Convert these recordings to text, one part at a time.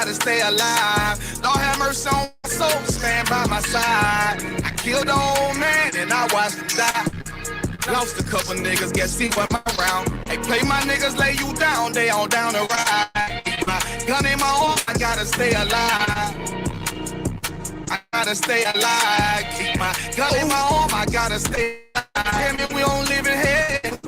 gotta stay alive. Lord have mercy on my soul, stand by my side. I killed the old man and I watched him die. Lost a couple niggas, guess he went my round. Hey, play my niggas, lay you down, they all down the ride. Keep my gun in my arm, I gotta stay alive. I gotta stay alive. Keep my gun in my arm, I gotta stay alive. Tell me we don't live in hell.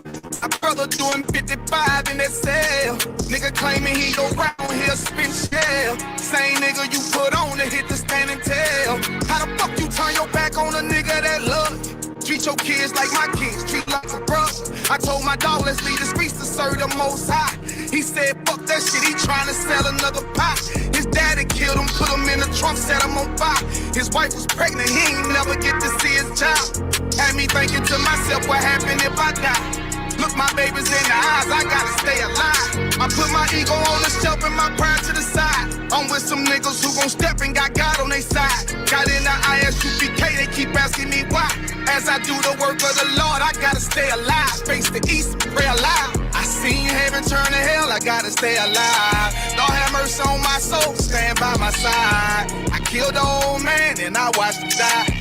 My brother doing 55 in that cell. Nigga claiming he go round here spin shell. Same nigga you put on to hit the stand and tell. How the fuck you turn your back on a nigga that love you? Treat your kids like my kids, treat like a brother. I told my dog, let's leave the streets to serve the most high. He said, fuck that shit, he tryna sell another pot. His daddy killed him, put him in the trunk, set him on fire. His wife was pregnant, he ain't never get to see his child. Had me thinking to myself, what happened if I die? Look my babies in the eyes, I gotta stay alive. I put my ego on the shelf and my pride to the side. I'm with some niggas who gon' step and got God on their side. Got in the ISUPK, they keep asking me why. As I do the work of the Lord, I gotta stay alive. Face the east, pray alive. I seen heaven turn to hell, I gotta stay alive. Lord have mercy on my soul, stand by my side. I killed the old man and I watched him die.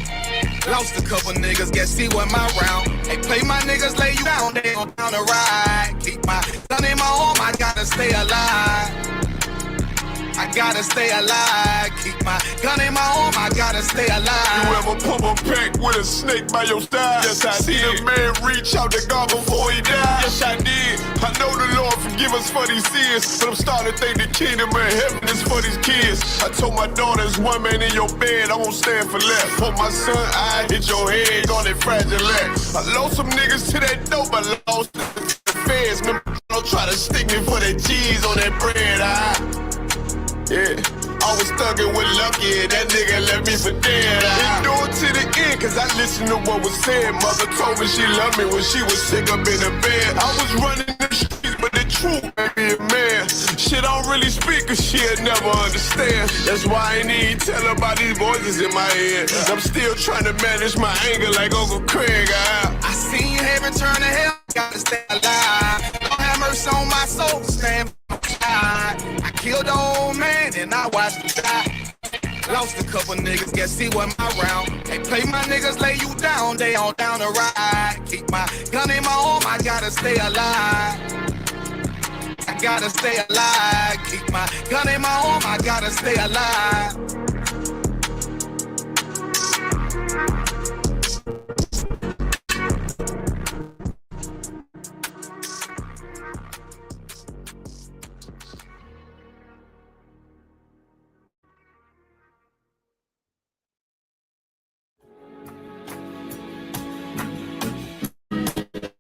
Lost a couple niggas, guess he wasn't my round. Hey, play my niggas, lay you down, they gon' down the ride. Keep my gun in my arm, I gotta stay alive. I gotta stay alive. Keep my gun in my arm, I gotta stay alive. You ever pump a pack with a snake by your side? Yes, I see did. A man reach out to God before he died. Yes, I did. I know the Lord forgive us for these sins, but I'm starting to think the kingdom of heaven is for these kids. I told my daughters, one man in your bed, I won't stand for left. For my son, I hit your head on that fragile leg. I lost some niggas to that dope, I lost the feds. Don't try to stick me for that cheese on that bread, yeah, I was thuggin' with Lucky and that nigga left me for dead. Endure to the end, cause I listened to what was said. Mother told me she loved me when she was sick up in the bed. I was running the streets, but the truth made me a man. Shit, I don't really speak, cause she'll never understand. That's why I ain't even tell her about these voices in my head. I'm still trying to manage my anger like Uncle Craig. I seen heaven turn to hell, gotta stay alive. Don't have mercy on my soul, stand. I killed the old man and I watched him die. Lost a couple niggas, guess he wasn't my round. Hey, play my niggas, lay you down, they all down the ride. Keep my gun in my arm, I gotta stay alive. I gotta stay alive. Keep my gun in my arm, I gotta stay alive.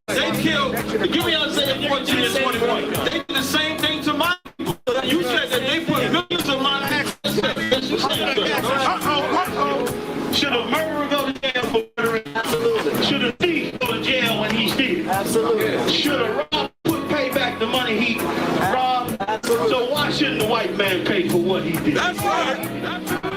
They killed, give me Isaiah 14 and 21. They did the same thing to my people. You said that they put millions of my access. Should a murderer go to jail for murdering? Absolutely. Should a thief go to jail when he steals? Absolutely. Should a robber pay back the money he robbed? Absolutely. So why shouldn't the white man pay for what he did? That's right. That's right.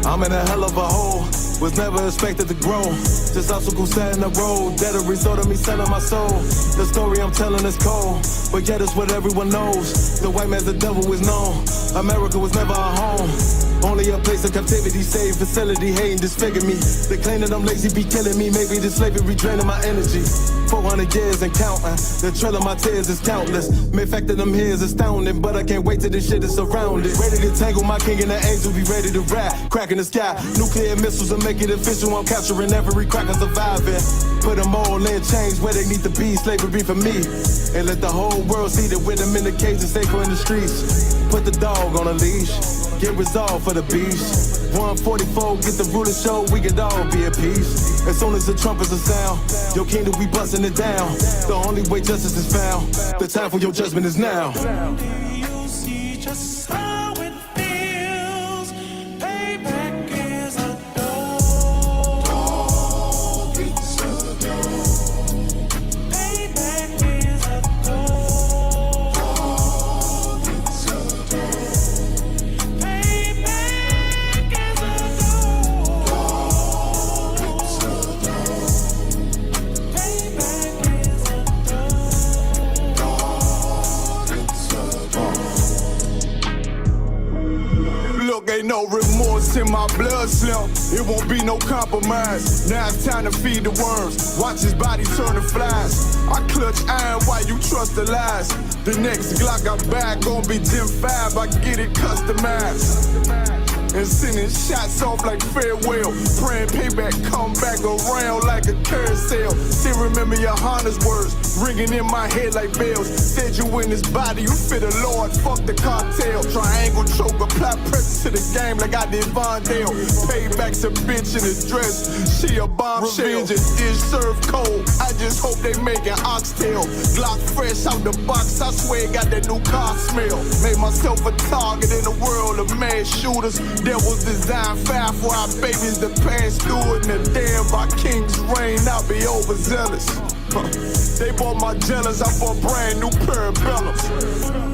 I'm in a hell of a hole, was never expected to grow. Just obstacle set in the road, that a result of me selling my soul. The story I'm telling is cold, but yet it's what everyone knows. The white man's the devil is known, America was never our home. Only a place of captivity, safe facility, hating, disfigure me. They claim that I'm lazy, be killing me. Maybe the slavery draining my energy. 400 years and counting. The trail of my tears is countless. Main fact that I'm here is astounding, but I can't wait till this shit is surrounded. Ready to tangle my king and the angel, be ready to rap. Crack in the sky, nuclear missiles will make it official. I'm capturing every crack and surviving. Put them all in chains where they need to be. Slavery for me. And let the whole world see that with them in the cage and safer in the streets. Put the dog on a leash. Get resolved for the beast. 144, get the ruler show, we could all be at peace. As soon as the trumpets are sound, your kingdom, we busting it down. The only way justice is found, the time for your judgment is now. Do you see just how it feels? Payback is a dog. It's a dog. Payback is a dog. It's a dog. Payback is a dog. It's a dog. Payback is a Look, ain't no remorse in my blood slump. It won't be no compromise. Now it's time to feed the worms. Watch his body turn to flies. I clutch iron while you trust the lies. The next Glock I buy gon' be Gen 5. I get it customized. And sending shots off like farewell. Praying payback come back around like a carousel. Still remember your Honda's words ringing in my head like bells. Said you in this body, you fit the Lord, fuck the cartel. Triangle choke, apply pressure to the game like I did Vondale. Payback's a bitch in a dress, she a bombshell. Revenge is dish served cold, I just hope they making oxtail. Glock fresh out the box, I swear it got that new car smell. Made myself a target in the world of mad shooters. That was designed fire for our babies to pass through it. And the damn by King's reign, I'll be overzealous. They bought my jealous, I bought brand new parabellums.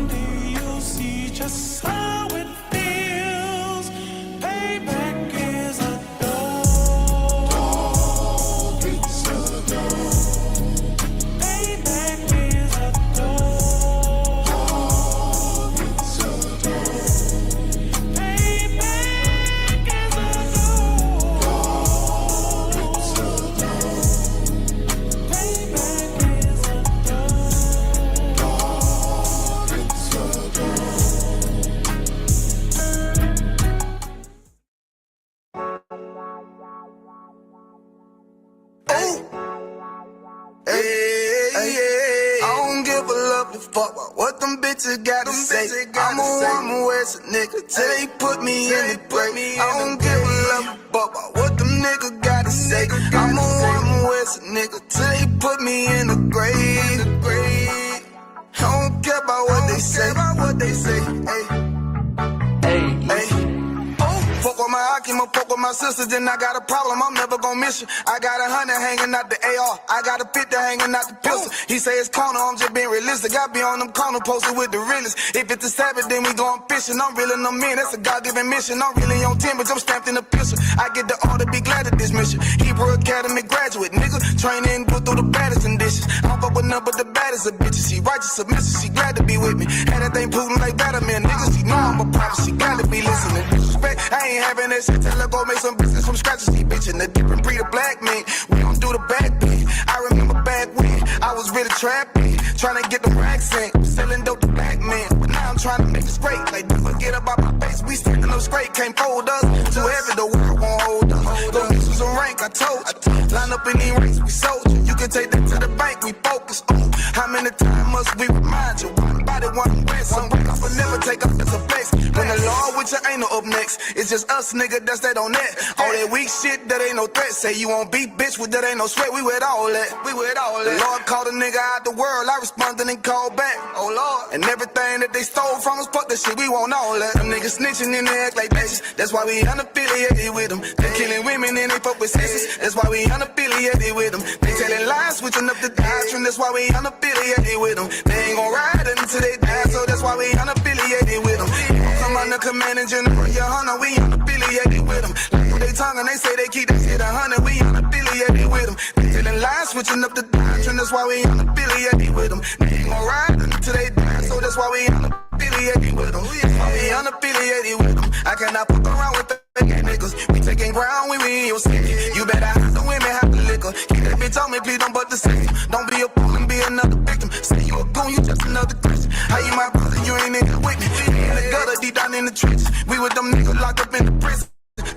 Do you see just how it feels? Payback is a dog. It's a dog. Payback is a dog. It's a dog. Payback is a dog. It's a dog. Payback is a I don't give a lovely fuck about what them bitches gotta say. I'm a woman where's a nigga till they put me in the grave. I don't give a lovely fuck about what them niggas gotta say. I'm a woman where's a nigga till they put me in the grave. I don't care about what they say. Hey. Fuck with my Akim, fuck with my sisters, then I got a problem, I'm never gonna miss you. I got 100 hanging out the AR, I got a 50 hanging out the pistol. He say it's corner, I'm just being realistic. I be on them corner posted with the realest. If it's a Sabbath, then we going fishing. I'm reeling them in, that's a God-given mission. I'm really on 10, but I'm stamped in the pistol. I get the order, be glad of this mission. Hebrew Academy graduate, nigga. Training, go through the baddest conditions. I don't fuck with none but the baddest of bitches. She righteous, submissive, she glad to be with me. Had that thing Putin like Batman, niggas. She know I'm a prophet, she glad to be listening. Disrespect, I ain't having that shit. Tell her go make some business from scratch. She bitchin' the different breed of black men. We don't do the bad thing. I remember back when I was really trapping, trying to get the racks in, selling dope to black men. But now I'm trying to make it straight. Like, don't forget about my face. We standing up straight, can't fold us. Too heavy, the world won't hold us. Go get you some rank, I told you. Line up in these ranks, we soldier. You can take that to the bank, we focus. Ooh, how many times must we remind you? One body, one way, some break off, but never take off as a flex. When the law with you ain't no up next. It's just us, nigga, that's that on that. All that weak shit, that ain't no threat. Say you won't beat, bitch, with that ain't no sweat. We with all that. The Lord called a nigga out the world. I responded and called back. Oh Lord. And everything that they stole from us, fuck that shit, we want all that. Them niggas snitching and they act like bitches. That's why we unaffiliated with them. They killing women and they fuck with sisters. That's why we unaffiliated with them. They telling lies, switching up the doctrine. That's why we unaffiliated with them. They ain't gon' ride until they die, so that's why we unaffiliated with them. Come on the command and general, your hunter, we unaffiliated with them. Like they tongue and they say they keep that shit 100, we unaffiliated with them. They telling lies, switching up the doctrine. That's why we unaffiliated with them. They ain't gon' ride until they die, so that's why we unaffiliated with them. That's why we unaffiliated with them. I cannot fuck around with the niggas. We taking ground when we in your city. You better have the women, have the liquor. Keep that bitch on me, please don't but the same. Don't be a fool and be another victim. Say you a goon, you just another Christian. How you my brother, you ain't in the with me. We in the gutter, deep down in the trenches. We with them niggas locked up in the prison.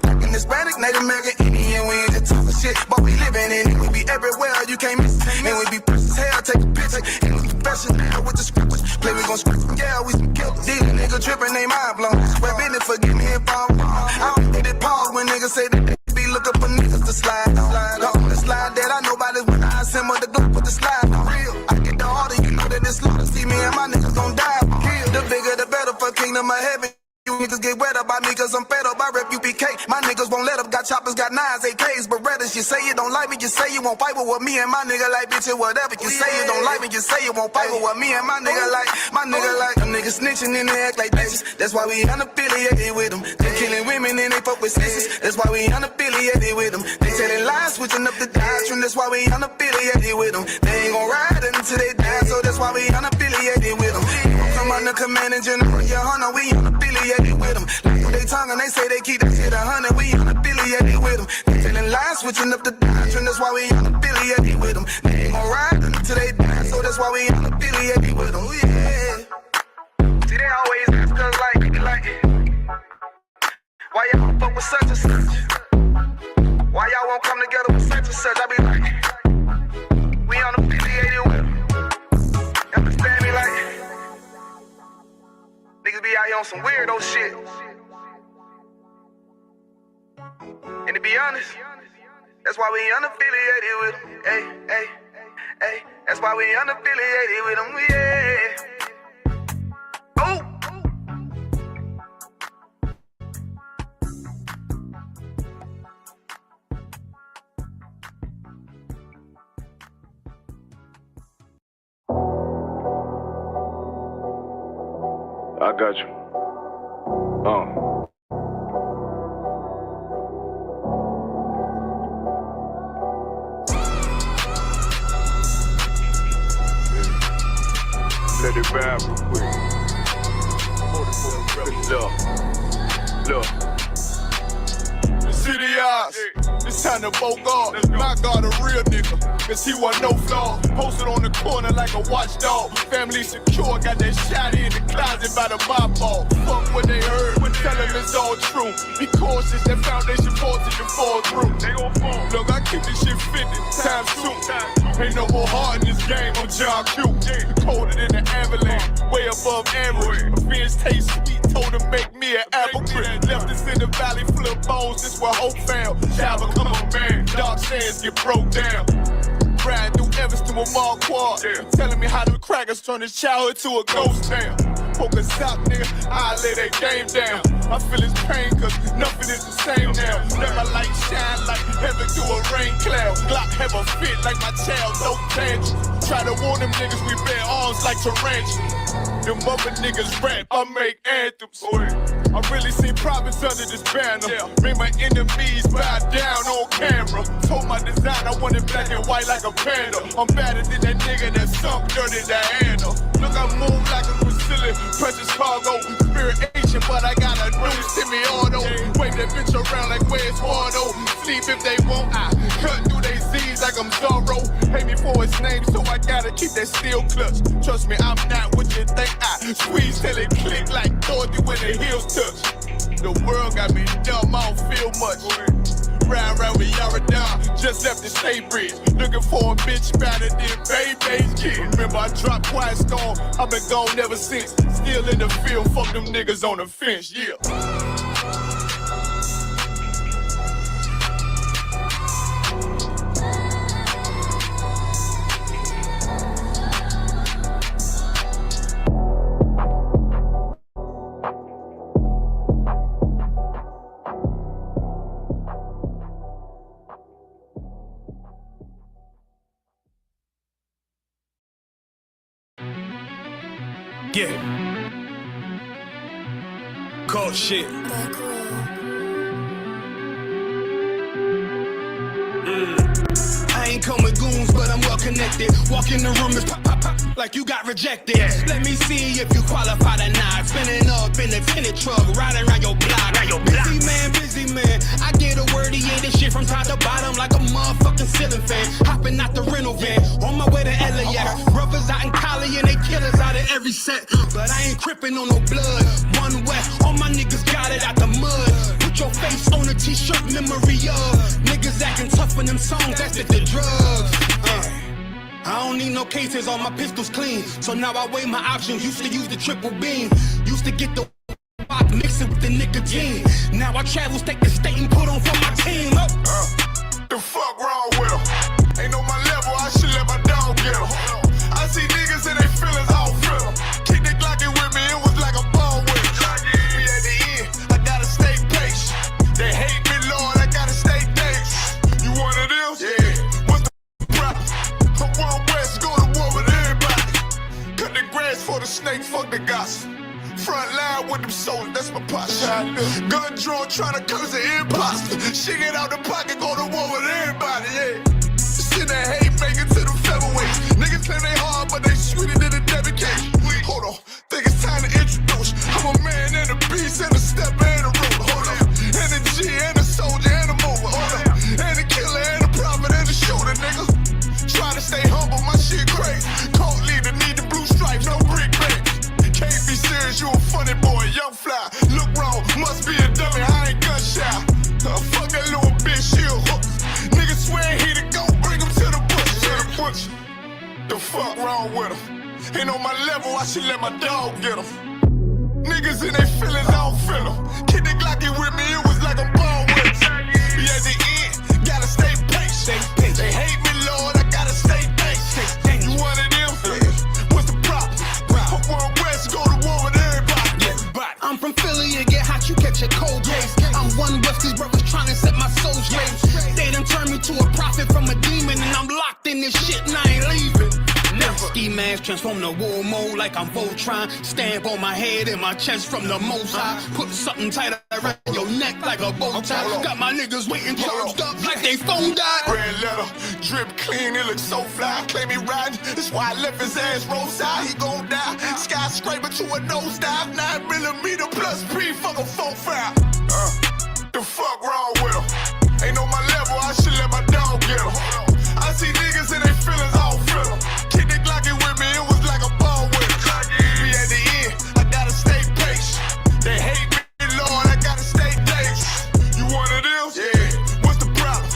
Black and Hispanic, Native American, Indian, we ain't just talking shit, but we living in it. We be everywhere, you can't miss it. And we be fresh as hell, take a picture. And we professional with the scriptures. Play, we gon' scratch them, yeah, we some killers. These niggas tripping, they mind blown. Swear business, forgive me if I'm wrong. I don't think that Paul niggas say that they be looking for niggas to slide on. The slide that I know about is when I assemble the Glock with the slide on. Real, I get the harder, you know that it's slaughter. See me and my niggas gon' die. Kill. The bigger the better for kingdom of heaven. You niggas get wet up by me cause I'm fed up, I rep UPK. My niggas won't let up, got choppers, got nines, AKs, Berettas. You say you don't like me, you say you won't fight with me and my nigga like bitch or whatever. You say you don't like me, you say you won't fight with me and my nigga like, them niggas snitching and they act like bitches. That's why we unaffiliated with them. They killing women and they fuck with sisters. That's why we unaffiliated with them. They telling lies, switching up the doctrine. That's why we unaffiliated with them. They ain't gon' ride until they die, so that's why we unaffiliated with them. Come under command and general, your hunter, we unaffiliated with them. Like they tongue and they say they keep that shit 100, we unaffiliated with them. They telling lies, switching up the doctrine, that's why we unaffiliated with them. They ain't gon' ride until they die, so that's why we unaffiliated with them. Yeah. See, they always ask us like, why y'all don't fuck with such and such? Why y'all won't come together with such and such? I be like, we unaffiliated with them. Understand me like? Niggas be out here on some weirdo shit. And to be honest, that's why we unaffiliated with them. Hey, hey, hey, that's why we unaffiliated with them. Yeah. Oh. I got you. Let it vibe real quick. Look. The city eyes. It's time to vote God. My God, a real nigga. Cause he wasn't no flaw. Posted on the corner like a watchdog. Family secure, got that shot in the closet by the mob ball. Fuck what they heard, tell them it's all true. Be cautious, that foundation falls to you fall through. They gon' fall. Look, I keep this shit 50 times 2. Ain't no more heart in this game, I'm John Q. Colder than the avalanche, way above average. A fish taste sweet, told him make me an apple crisp. Left us in the valley full of bones, this where hope found. Child become a man, dark sands get broke down. Riding through Evanston with Mark Quad. Telling me how the crackers turn his childhood to a ghost town. Focus out, nigga, I lay that game down. I feel his pain, cause nothing is the same now. Let my light shine like heaven through a rain cloud. Glock have a fit like my child, no tangent. Try to warn them niggas, we bear arms like tarantula. Them other niggas rap, I make anthems. I really seen prophets under this banner. Make my enemies bow down on camera. Told my design I wanted black and white like a panda. I'm better than that nigga that sunk dirty Diana. Look, I move like a Brazilian, precious cargo, spirit ancient, but I got a new semi-auto. Wave that bitch around like where's Wardo. Sleep if they won't, I cut through they Z's like I'm Zorro. Hate me for his name, so I gotta keep that steel clutch. Trust me, I'm not what you think. I squeeze till it click like Dorothy when the heels touch. The world got me dumb, I don't feel much. Ride around with Yaradon, just left the state bridge. Looking for a bitch better than Baby's kid. Remember I dropped Quiet Storm, I've been gone ever since. Still in the field, fuck them niggas on the fence, yeah. Yeah. Cold shit. I ain't come with goons, but I'm well connected. Walk in the room, it's pop, pop, pop, like you got rejected. Let me see if you qualify or not. Spinning up in a tinted truck, riding around your block. Busy man. I get a word, he ain't this shit from top to bottom like a motherfucking ceiling fan. Hopping out the rental van, on my way to LAX. Brothers out in Cali and they killers out of every set. But I ain't crippin' on no blood. One west, all my niggas got it out the mud. Put your face on a t-shirt, memory of niggas acting tough on them songs, that's the drugs. I don't need no cases, all my pistols clean. So now I weigh my options, used to use the triple beam. Used to get the Pac, mix it with the nicotine. Now I travel state to state and put on for my team. The fuck wrong with them? Ain't on my level, I should let my dog get them. I see niggas and they feelings, I don't feel them. Kick the Glocky with me, it was like a ball with it. Be at the end, I gotta stay patient. They hate me, Lord, I gotta stay dangerous. You one of them? Yeah. What's the problem? I'm one west, go to war with everybody. Cut the grass for the snake, fuck the gossip. Front line with them soldiers, that's my posture. Gun drawn, trying to curse the imposter. Shit get out the pocket, go to war with everybody, yeah. Shit that hate make it to the featherweights. Niggas claim they hard, but they sweeter than a Debbie cake. Hold on, think it's time to introduce. I'm a man and a beast and a step and a root. Hold on, and a G and a soldier and a mover. Hold on, and a killer and a prophet and a shooter, nigga. Try to stay humble, my shit crazy. Cold leader, need the blue stripes, no brick bank. Can't be serious, you a funny boy, young fly. Look wrong, must be a dummy, I ain't gun shy. Fuck that little bitch, she a hook. Niggas swear he the go, bring him to the bush. To the bush. The fuck wrong with him? Ain't on my level, I should let my dog get him. Niggas in they feelings, I don't feel them. Kid the Glocky with me, it was like a ball with it. Be at the end, gotta stay patient. They hate me, Lord, I gotta stay patient. You one of them? What's the problem? I'm one west, go to war with everybody. I'm from Philly, you get hot, you catch a cold case. I'm one west, these brothers trying to set my soul straight. They done turned me to a prophet from a demon, and I'm locked in this shit and I ain't leaving. Ski mask transform to war mode like I'm Voltron. Stamp on my head and my chest from the most high. Put something tight around your neck like a bow tie. Got my niggas waiting charged up like they phone died. Red letter, drip clean, it looks so fly. Claim he riding, that's why I left his ass roadside. He gon' die, skyscraper to a nosedive. 9mm plus P, fuck a 4-5. The fuck wrong with him? Ain't on my level, I should let my dog get him. I see niggas and they feelings, I don't feel them. Kick the Glocky with me, it was like a ball with it. Be at the end, I gotta stay patient. They hate me, Lord, I gotta stay dangerous. You one of them? Yeah. What's the problem?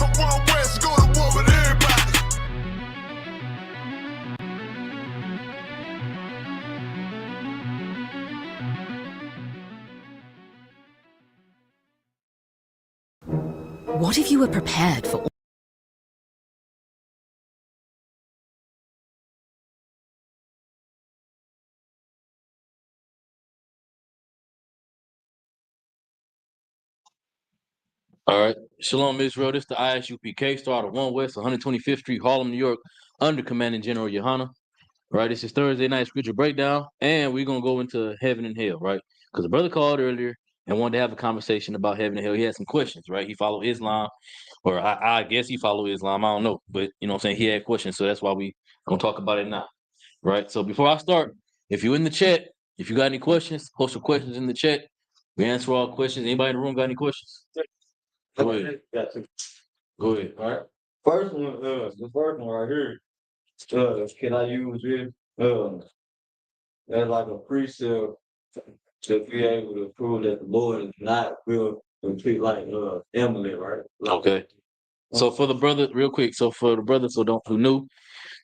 I'm one west, go to war with everybody. What if you were prepared for all? All right. Shalom, Israel. This is the ISUPK, Star of 1 West, 125th Street, Harlem, New York, under Commanding General Yohana. Right. This is Thursday night scripture breakdown, and we're going to go into heaven and hell, right? Because the brother called earlier and wanted to have a conversation about heaven and hell. He had some questions, right? He followed Islam, or I guess he followed Islam. I don't know. But, you know what I'm saying? He had questions, so that's why we going to talk about it now, right? So before I start, if you're in the chat, if you got any questions, post your questions in the chat. We answer all questions. Anybody in the room got any questions? Go ahead. Go ahead. All right. First one, the first one right here. Can I use it? As like a precept to be able to prove that the Lord is not real complete like Emily, right? Like, Okay. So for the brother, real quick. So for the brothers who knew,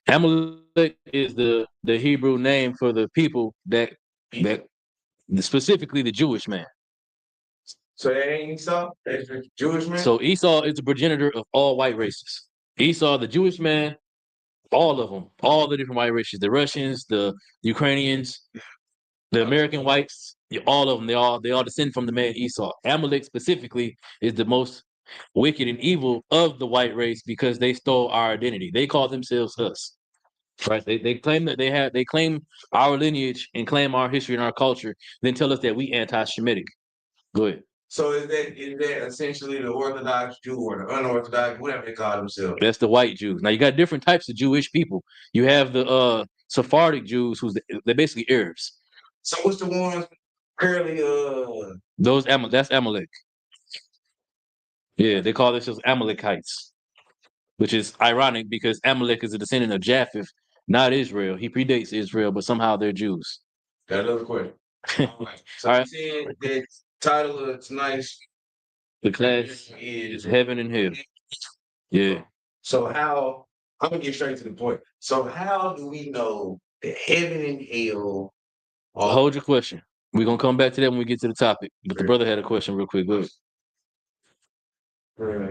Amalek is the Hebrew name for the people that specifically the Jewish man. So that ain't Esau? That's the Jewish man? So Esau is the progenitor of all white races. Esau, the Jewish man, all of them, all the different white races, the Russians, the Ukrainians, the American whites, all of them, they all descend from the man Esau. Amalek specifically is the most wicked and evil of the white race because they stole our identity. They call themselves us. Right? They claim that they claim our lineage and claim our history and our culture, then tell us that we anti-Semitic. Go ahead. So is that essentially the Orthodox Jew or the unorthodox, whatever they call themselves? That's the white Jews. Now you got different types of Jewish people. You have the Sephardic Jews, they're basically Arabs. So what's the ones currently That's Amalek. Yeah, they call themselves Amalekites, which is ironic because Amalek is a descendant of Japheth, not Israel. He predates Israel, but somehow they're Jews. Got another question. All right. So All right. you said that title of tonight's The class is heaven and hell. Yeah. So how, I'm gonna get straight to the point. So how do we know that heaven and hell are Hold your question. We're gonna come back to that when we get to the topic. But the brother had a question real quick. Go ahead.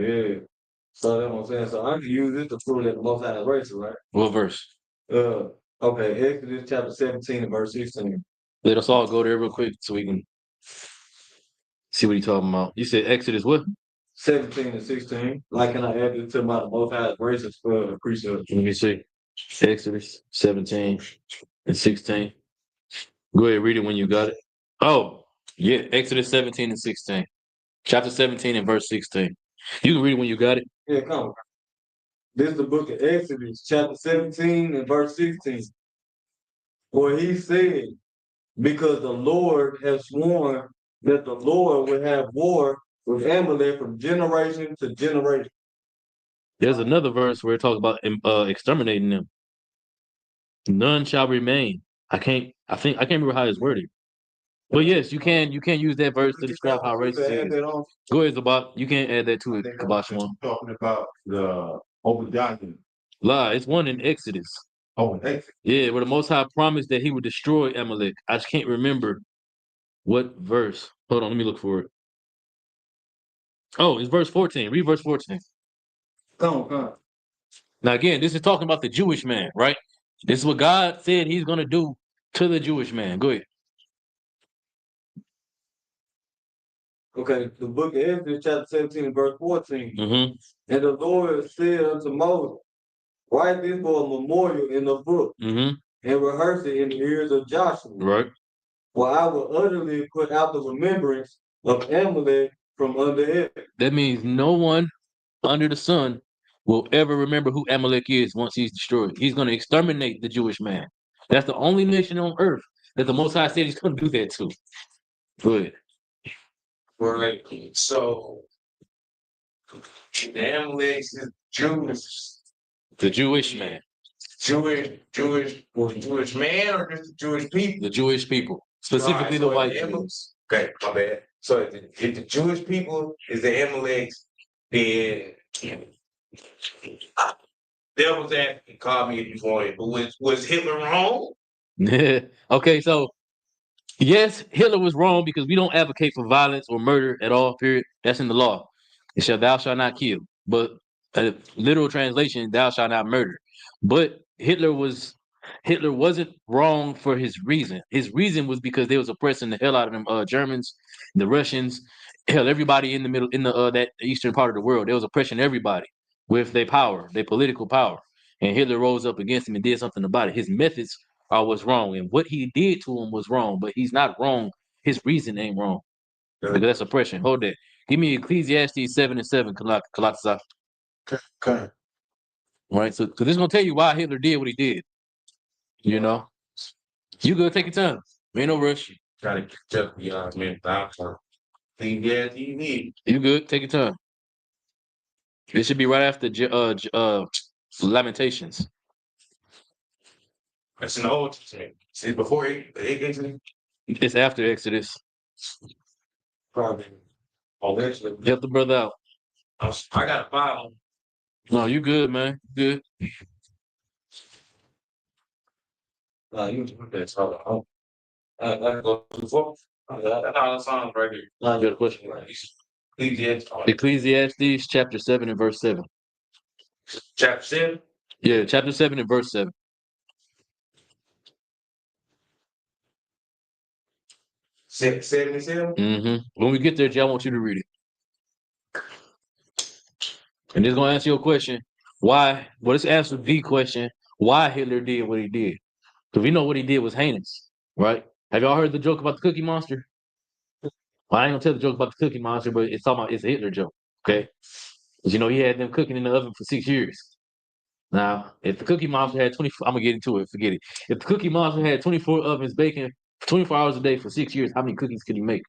Yeah. So that's what I'm saying. So I can use this to prove that the Most High is racist, right? What verse? Okay, Exodus chapter 17 and verse 16. Let us all go there real quick so we can see what he's talking about. You said Exodus what? 17 and 16. Like, can I add this to my Most High is racist for the precept? Let me see. Exodus 17 and 16. Go ahead, read it when you got it. Oh, yeah, Exodus 17 and 16. Chapter 17 and verse 16. You can read it when you got it. Yeah, come on. This is the book of Exodus, chapter 17 and verse 16. For he said, because the Lord has sworn that the Lord will have war with Amalek from generation to generation. There's another verse where it talks about exterminating them. None shall remain. I can't remember how it's worded. But yes, you can use that verse to describe how racist it is. Go ahead, Zabat. You can't add that to it, Kabash one. Talking about the Obadiah. Lie, it's one in Exodus. Oh, Exodus. Yeah, where the Most High promised that he would destroy Amalek. I just can't remember what verse. Hold on, let me look for it. Oh, it's verse 14. Read verse 14. Come on. Now again, this is talking about the Jewish man, right? This is what God said he's gonna do to the Jewish man. Go ahead. Okay, the book of Exodus, chapter 17, and verse 14. Mm-hmm. And the Lord said unto Moses, write this for a memorial in the book, Mm-hmm. and rehearse it in the ears of Joshua. Right. For I will utterly put out the remembrance of Amalek from under heaven. That means no one under the sun will ever remember who Amalek is once he's destroyed. He's going to exterminate the Jewish man. That's the only nation on earth that the Most High said he's going to do that to. Good. Right. So the Amaleks is Jewish. The Jewish man. Jewish man or just the Jewish people? The Jewish people. Specifically the white Jews. Okay, my bad. So if the Jewish people is the Amaleks, then devil's advocate, call me if you want it. But was Hitler wrong? Okay, so yes, Hitler was wrong because we don't advocate for violence or murder at all, period. That's in the law. Thou shalt not kill. But a literal translation, thou shalt not murder. But Hitler wasn't wrong for his reason. His reason was because they was oppressing the hell out of them Germans, the Russians, hell, everybody in the middle, in the that eastern part of the world. They was oppressing everybody with their power, their political power. And Hitler rose up against him and did something about it. His methods are what's wrong, and what he did to him was wrong. But he's not wrong. His reason ain't wrong because that's oppression. Hold that. Give me Ecclesiastes 7 and 7, Kalaksa. Okay. Right, so because it's gonna tell you why Hitler did what he did. You know, you good? Take your time. Ain't no rush. Try to catch up, man. TV. You good? Take your time. It should be right after Lamentations. That's in the Old Testament. See, before it It's after Exodus. probably. Oh, actually, Help the brother out. I got a file. No, you good, man. You good. You can put that so I go too far. That's all the songs right here. You got a question? Ecclesiastes chapter 7 and verse 7. Chapter 7. Yeah, chapter 7 and verse 7. 77. Mm-hmm. When we get there, Jay, I want you to read it. And it's gonna answer your question. Why? Well, let's answer the question. Why Hitler did what he did? Because we know what he did was heinous, right? Have y'all heard the joke about the Cookie Monster? Well, I ain't gonna tell the joke about the Cookie Monster, but it's talking about it's a Hitler joke, okay? Because you know he had them cooking in the oven for 6 years. Now, if the Cookie Monster had 24, I'm gonna get into it. Forget it. If the Cookie Monster had 24 ovens baking 24 hours a day for 6 years, how many cookies could he make?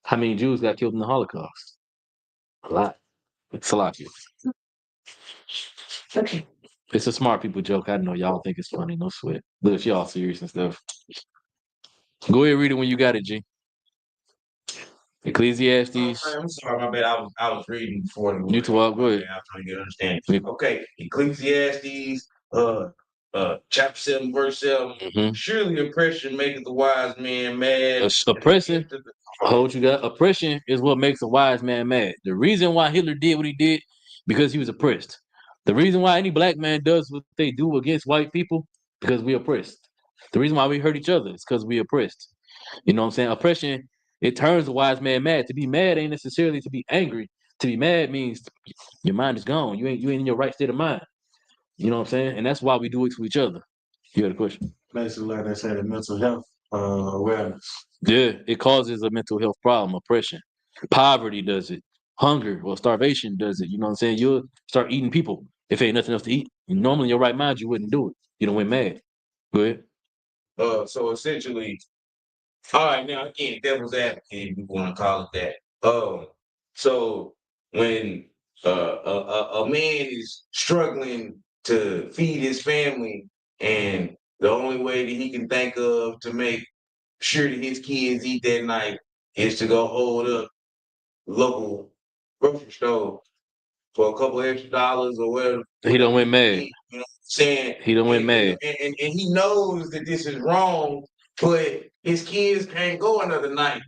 How many Jews got killed in the Holocaust? A lot. It's a lot. It's a smart people joke. I know y'all think it's funny. No sweat. But if y'all serious and stuff. Go ahead, read it when you got it, G. Ecclesiastes. I'm sorry, my bad. I was reading before. You talk. Go ahead. I'm trying to get understanding. Okay, Ecclesiastes chapter 7, verse 7. Mhm. Surely oppression maketh the wise man mad. Oppression. What you got? Oppression is what makes a wise man mad. The reason why Hitler did what he did, because he was oppressed. The reason why any black man does what they do against white people, because we oppressed. The reason why we hurt each other is because we oppressed. You know what I'm saying? Oppression, it turns a wise man mad. To be mad ain't necessarily to be angry. To be mad means your mind is gone. You ain't in your right state of mind. You know what I'm saying? And that's why we do it to each other. You got a question? Basically, like they say, the mental health awareness. Yeah, it causes a mental health problem, oppression. Poverty does it. Hunger or starvation does it. You know what I'm saying? You'll start eating people if ain't nothing else to eat. Normally, in your right mind, you wouldn't do it. You don't went mad. Go ahead. So essentially, all right, now again, devil's advocate, if you want to call it that. So when a man is struggling to feed his family, and the only way that he can think of to make sure that his kids eat that night is to go hold up local grocery store for a couple extra dollars or whatever. He don't went mad. You know what I'm saying? He don't went mad. And he knows that this is wrong, but his kids can't go another night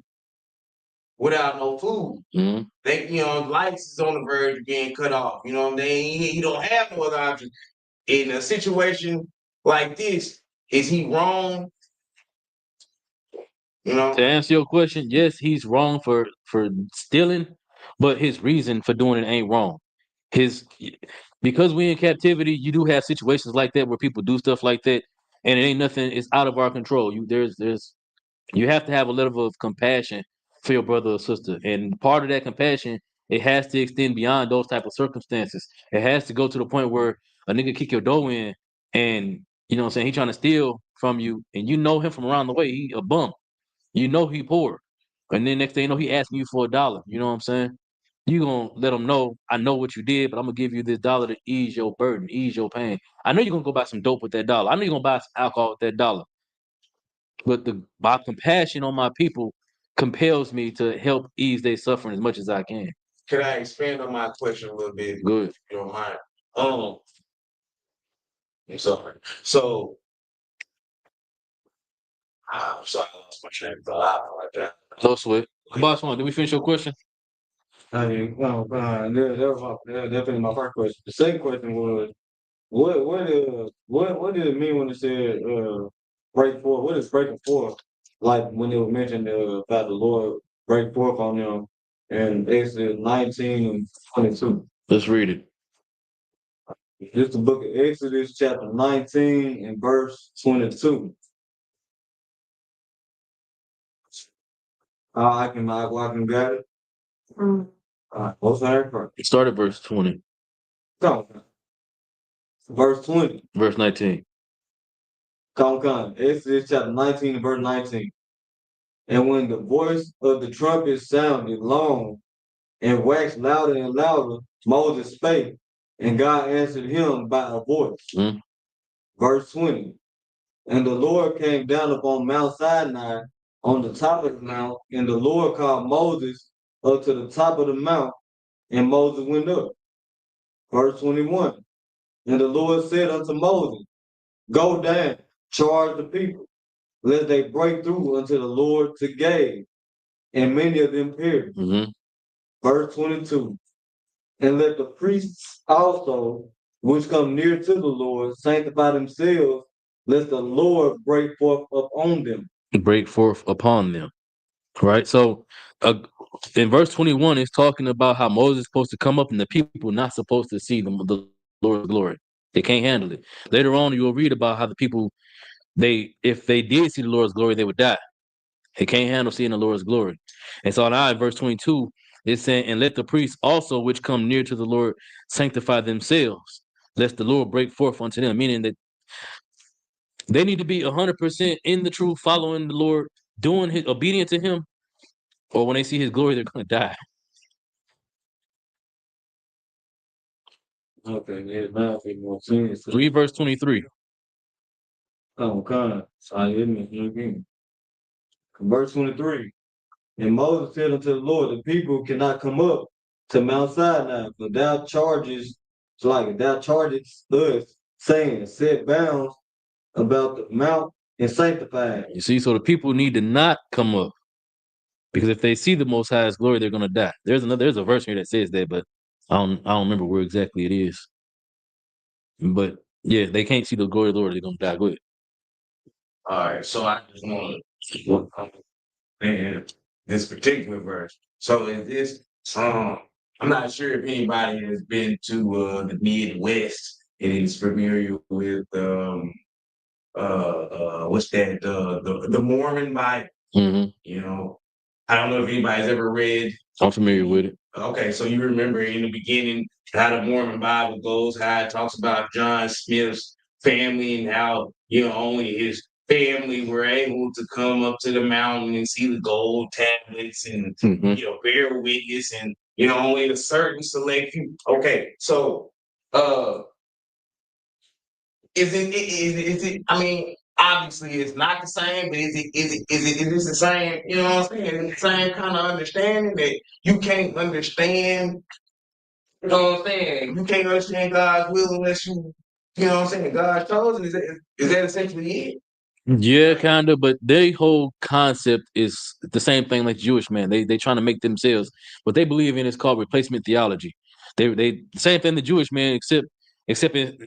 without no food. Mhm. They, lights is on the verge of being cut off. You know what I'm saying? He don't have no other option. In a situation like this, is he wrong? To answer your question, yes, he's wrong for stealing, but his reason for doing it ain't wrong. Because we in captivity, you do have situations like that where people do stuff like that, and it ain't nothing. It's out of our control. You have to have a level of compassion for your brother or sister, and part of that compassion, it has to extend beyond those type of circumstances. It has to go to the point where a nigga kick your door in, and you know what I'm saying, he trying to steal from you, and you know him from around the way. He a bum. You know he poor. And then next thing you know, he asking you for $1. You know what I'm saying? You gonna let him know, I know what you did, but I'm gonna give you this $1 to ease your burden, ease your pain. I know you're gonna go buy some dope with that $1. I know you're gonna buy some alcohol with that $1. But my compassion on my people compels me to help ease their suffering as much as I can. Can I expand on my question a little bit? Good. If you don't mind. I'm sorry. So I'm sorry, I lost my train of thought. Like that. No sweat. Boss one, did we finish your question? That was definitely my first question. The second question was, what did it mean when it said break forth? What is breaking forth? Like when it was mentioned about the Lord break forth on them in Exodus 19 and 22. Let's read it. This is the book of Exodus, chapter 19 and verse 22. I can grab it. All right, what's that first? Start at verse 20. Come. Verse 20. Verse 19. Come. Exodus chapter 19 and verse 19. And when the voice of the trumpet sounded long and waxed louder and louder, Moses spake, and God answered him by a voice. Mm. Verse 20. And the Lord came down upon Mount Sinai on the top of the mount, and the Lord called Moses up to the top of the mount, and Moses went up. Verse 21. And the Lord said unto Moses, Go down, charge the people, lest they break through unto the Lord to gaze, and many of them perish. Mm-hmm. Verse 22. And let the priests also, which come near to the Lord, sanctify themselves, lest the Lord break forth upon them. Break forth upon them. Right? So in verse 21, it's talking about how Moses is supposed to come up and the people not supposed to see the Lord's glory. They can't handle it. Later on, you'll read about how the people, if they did see the Lord's glory, they would die. They can't handle seeing the Lord's glory. And so now in verse 22, it's saying, and let the priests also, which come near to the Lord, sanctify themselves, lest the Lord break forth unto them. Meaning that they need to be 100% in the truth, following the Lord, doing his obedient to him, or when they see his glory, they're going to die. Okay, yeah, now it makes more sense. Read verse 23. Come. Verse 23. And Moses said unto the Lord, the people cannot come up to Mount Sinai, for thou chargest us saying, set bounds about the mount and sanctified. You see, so the people need to not come up because if they see the Most High's glory, they're gonna die. There's a verse here that says that, but I don't remember where exactly it is. But yeah, they can't see the glory of the Lord, they're gonna die. Go ahead. All right, so I just want to and this particular verse. So in this, I'm not sure if anybody has been to the Midwest and is familiar with what's that the Mormon Bible. hmm You know, I don't know if anybody's ever read. I'm familiar with it. Okay, so you remember in the beginning how the Mormon Bible goes, how it talks about John Smith's family and how, only his family were able to come up to the mountain and see the gold tablets and, hmm bear witness and, only a certain select few. Okay, so I mean, obviously it's not the same, but is this the same, you know what I'm saying? The same kind of understanding that you can't understand, you know what I'm saying? You can't understand God's will unless you know what I'm saying, God's chosen. Is that essentially it? Yeah, kind of, but their whole concept is the same thing like Jewish man. They trying to make themselves what they believe in is called replacement theology. They same thing the Jewish man, except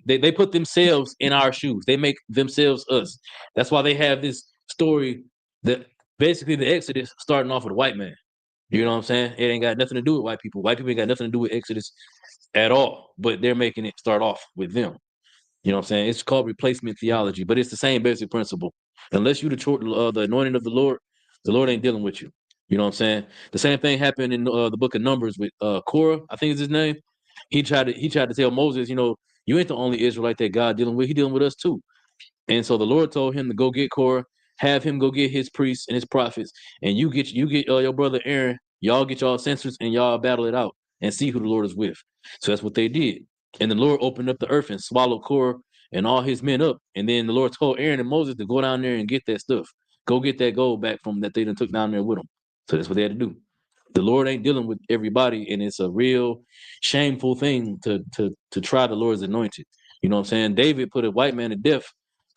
they put themselves in our shoes. They make themselves us. That's why they have this story that basically the Exodus starting off with a white man. You know what I'm saying? It ain't got nothing to do with white people. White people ain't got nothing to do with Exodus at all. But they're making it start off with them. You know what I'm saying? It's called replacement theology, but it's the same basic principle. Unless you the anointing of the Lord ain't dealing with you. You know what I'm saying? The same thing happened in the book of Numbers with Korah, I think is his name. He tried to tell Moses, you ain't the only Israelite that God dealing with. He dealing with us too. And so the Lord told him to go get Korah, have him go get his priests and his prophets, and you get your brother Aaron. Y'all get y'all censors and y'all battle it out and see who the Lord is with. So that's what they did. And the Lord opened up the earth and swallowed Korah and all his men up. And then the Lord told Aaron and Moses to go down there and get that stuff. Go get that gold back from that they done took down there with them. So that's what they had to do. The Lord ain't dealing with everybody, and it's a real shameful thing to try the Lord's anointed. You know what I'm saying? David put a white man to death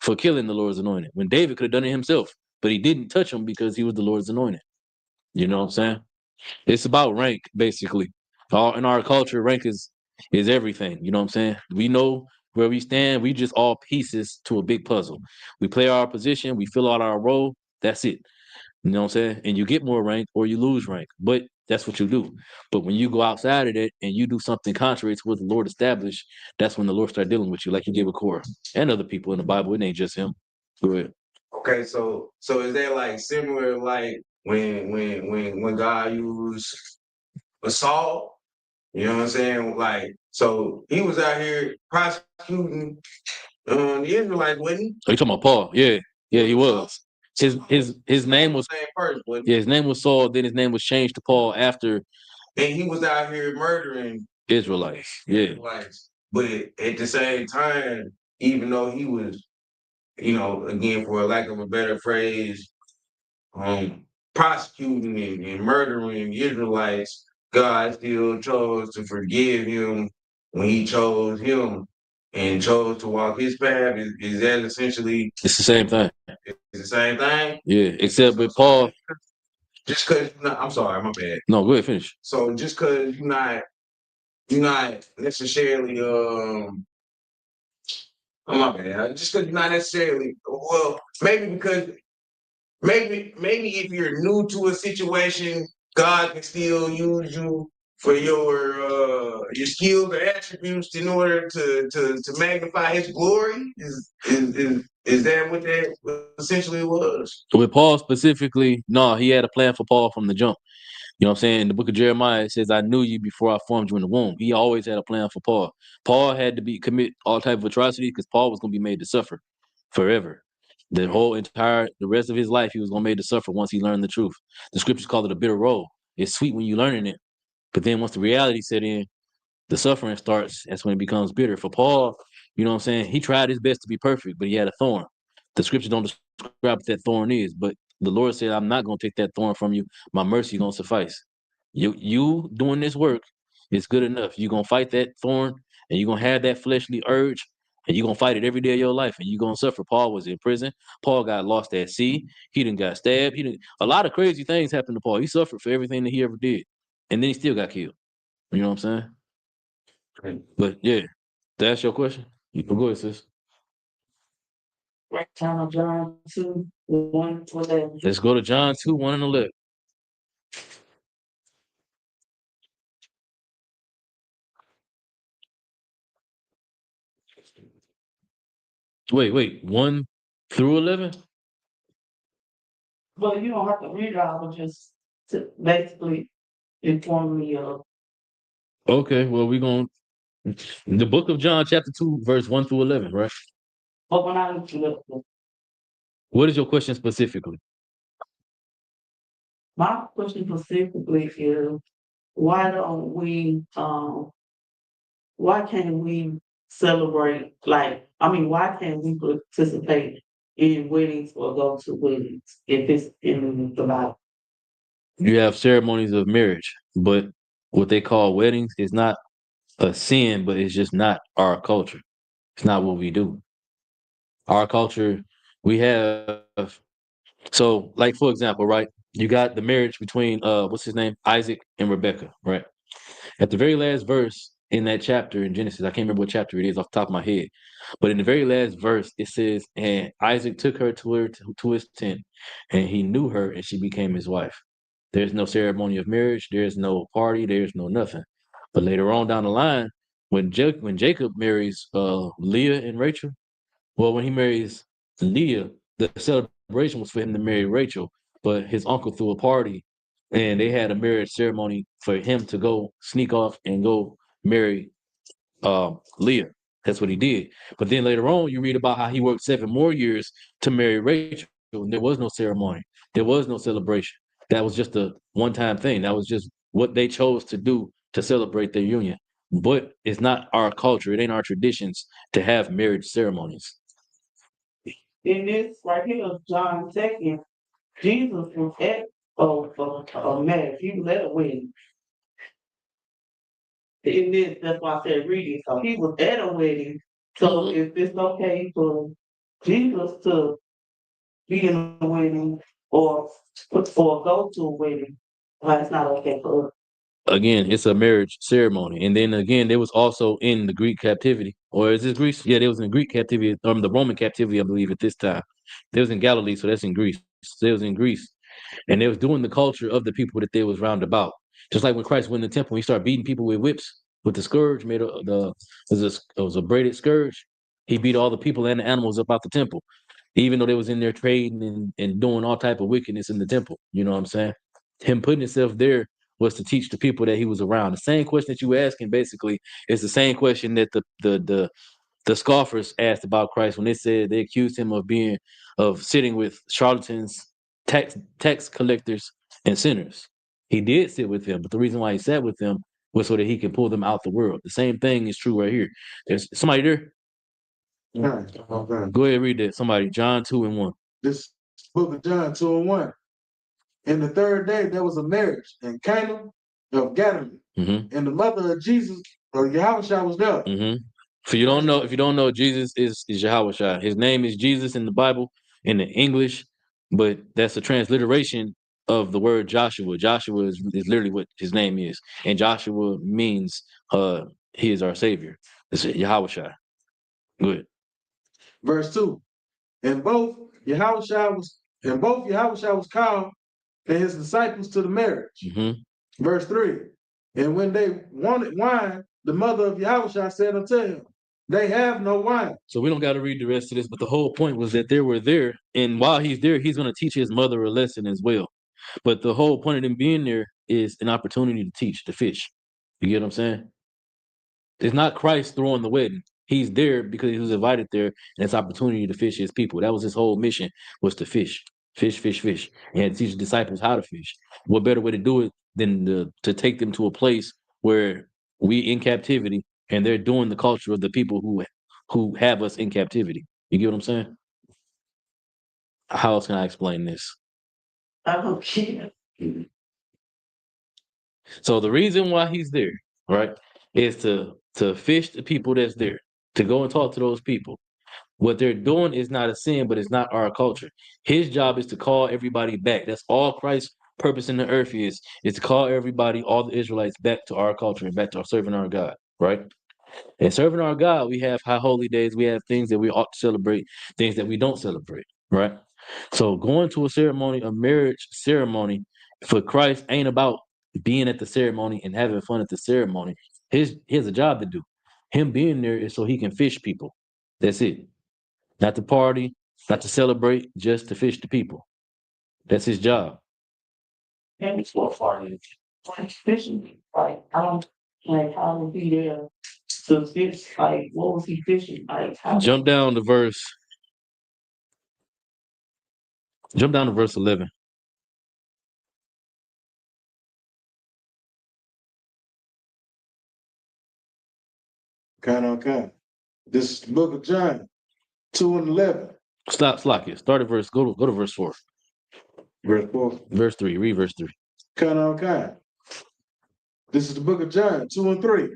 for killing the Lord's anointed when David could have done it himself, but he didn't touch him because he was the Lord's anointed. You know what I'm saying? It's about rank, basically. All in our culture, rank is everything. You know what I'm saying? We know where we stand. We just all pieces to a big puzzle. We play our position, we fill out our role. That's it. You know what I'm saying? And you get more rank or you lose rank. But that's what you do. But when you go outside of it and you do something contrary to what the Lord established, that's when the Lord start dealing with you, like you did with Korah and other people in the Bible. It ain't just him. Go ahead. Okay, so is that like similar like when God used Saul? You know what I'm saying? Like, so he was out here prosecuting the Israelites, wasn't he? Are you talking about Paul? Yeah. Yeah, he was. His name was Same person, wasn't his name was Saul, then his name was changed to Paul after he? And he was out here murdering Israelites. Yeah. Israelites. But at the same time, even though he was, again, for lack of a better phrase, prosecuting and murdering Israelites, God still chose to forgive him when he chose him and chose to walk his path. Is that essentially It's the same thing. the same thing? Yeah. Except with Paul. Just because I'm sorry, my bad. No, go ahead, finish. So just because you're not necessarily oh my bad. Just because you're not necessarily maybe because maybe if you're new to a situation, God can still use you for your skills or attributes in order to magnify His glory. Is that what that essentially was? So with Paul specifically, no, he had a plan for Paul from the jump. You know what I'm saying? In the book of Jeremiah, it says, I knew you before I formed you in the womb. He always had a plan for Paul. Paul had to commit all type of atrocities because Paul was going to be made to suffer forever. The rest of his life, he was going to be made to suffer once he learned the truth. The scriptures call it a bitter roll. It's sweet when you're learning it. But then once the reality set in, the suffering starts. That's when it becomes bitter. For Paul, you know what I'm saying? He tried his best to be perfect, but he had a thorn. The scriptures don't describe what that thorn is, but the Lord said, I'm not going to take that thorn from you. My mercy is going to suffice. You doing this work is good enough. You're going to fight that thorn and you're going to have that fleshly urge. and you're gonna fight it every day of your life, and you're gonna suffer. Paul was in prison. Paul got lost at sea. He didn't got stabbed. He didn't. A lot of crazy things happened to Paul. He suffered for everything that he ever did, and then he still got killed. You know what I'm saying? But yeah, that's your question. You can go ahead, sis. Right down on John 2, 1 to 11. Let's go to John 2, 1 and 11. Wait, 1 through 11? But you don't have to read it all, but just to basically inform me of. Okay, well, we're going to the book of John, chapter 2, verse 1 through 11, right? But when I look it up, What is your question specifically? my question specifically is why don't we why can't we celebrate why can't we participate in weddings or go to weddings if it's in the Bible? You have ceremonies of marriage, but what they call weddings is not a sin, but it's just not our culture. It's not what we do. Our culture, we have so like for example, right? You got the marriage between what's his name? Isaac and Rebecca, right? At the very last verse in that chapter in Genesis, I can't remember what chapter it is off the top of my head, but in the very last verse, it says, and Isaac took her to his tent, and he knew her, and she became his wife. There's no ceremony of marriage, there's no party, there's no nothing. But later on down the line, when Jacob marries Leah and Rachel, well, when he marries Leah, the celebration was for him to marry Rachel, but his uncle threw a party and they had a marriage ceremony for him to go sneak off and go marry Leah. That's what he did. But then later on, you read about how he worked 7 more years to marry Rachel, and there was no ceremony, there was no celebration. That was just a one-time thing. That was just what they chose to do to celebrate their union. But it's not our culture, it ain't our traditions to have marriage ceremonies. In this right here, John 2, Jesus was at a marriage. He was at a wedding. In this, that's why I said reading. So he was at a wedding. So if it's okay for Jesus to be in a wedding or go to a wedding, why it's not okay for us. Again, it's a marriage ceremony. And then again, there was also in the Greek captivity. Or is this Greece? Yeah, they was in Greek captivity, the Roman captivity, I believe, at this time. They was in Galilee, so that's in Greece. They was in Greece. And they was doing the culture of the people that they was round about. Just like when Christ went in the temple, he started beating people with whips, with the scourge made of it was a braided scourge. He beat all the people and the animals up out the temple, even though they was in there trading and doing all type of wickedness in the temple. You know what I'm saying? Him putting himself there was to teach the people that he was around. The same question that you were asking basically is the same question that the scoffers asked about Christ when they said they accused him of sitting with charlatans, tax collectors, and sinners. He did sit with them, but the reason why he sat with them was so that he could pull them out the world. The same thing is true right here. There's somebody there. Okay. Go ahead and read that. Somebody, John 2 and 1. This book of John 2 and 1. And the third day there was a marriage in Cana of Galilee. Mm-hmm. And the mother of Jesus, or Yahushua, was there. Mm-hmm. If you don't know, Jesus is Yahushua. His name is Jesus in the Bible, in the English, but that's a transliteration of the word Joshua. Joshua is literally what his name is. And Joshua means he is our savior. It's Yahushua. Good. Verse 2. And both Yahushua was called and his disciples to the marriage. Mm-hmm. Verse 3. And when they wanted wine, the mother of Yahushua said unto him, they have no wine. So we don't got to read the rest of this, but the whole point was that they were there, and while he's there, he's going to teach his mother a lesson as well. But the whole point of them being there is an opportunity to teach, to fish. You get what I'm saying? It's not Christ throwing the wedding. He's there because he was invited there, and it's opportunity to fish his people. That was his whole mission, was to fish, and teach the disciples how to fish. What better way to do it than to take them to a place where we in captivity, and they're doing the culture of the people who have us in captivity. You get what I'm saying? How else can I explain this? I don't care. So the reason why he's there, right, is to fish the people that's there. to go and talk to those people. What they're doing is not a sin, but it's not our culture. His job is to call everybody back. That's all Christ's purpose in the earth is to call everybody, all the Israelites, back to our culture and back to serving our God, right? And serving our God, we have high holy days, we have things that we ought to celebrate, things that we don't celebrate, right? So going to a ceremony, a marriage ceremony for Christ ain't about being at the ceremony and having fun at the ceremony. He has a job to do. Him being there is so he can fish people. That's it. Not to party, not to celebrate, just to fish the people. That's his job. And it's what party, like fishing, like, I don't, like, how would be there to fish, like, what was he fishing, like, how? Jump down to verse 11. Okay. This is the book of John, 2 and 11. Slack it. Start at verse, go to verse 4. Verse 4. Verse 3, read verse 3. Okay. This is the book of John, 2 and 3.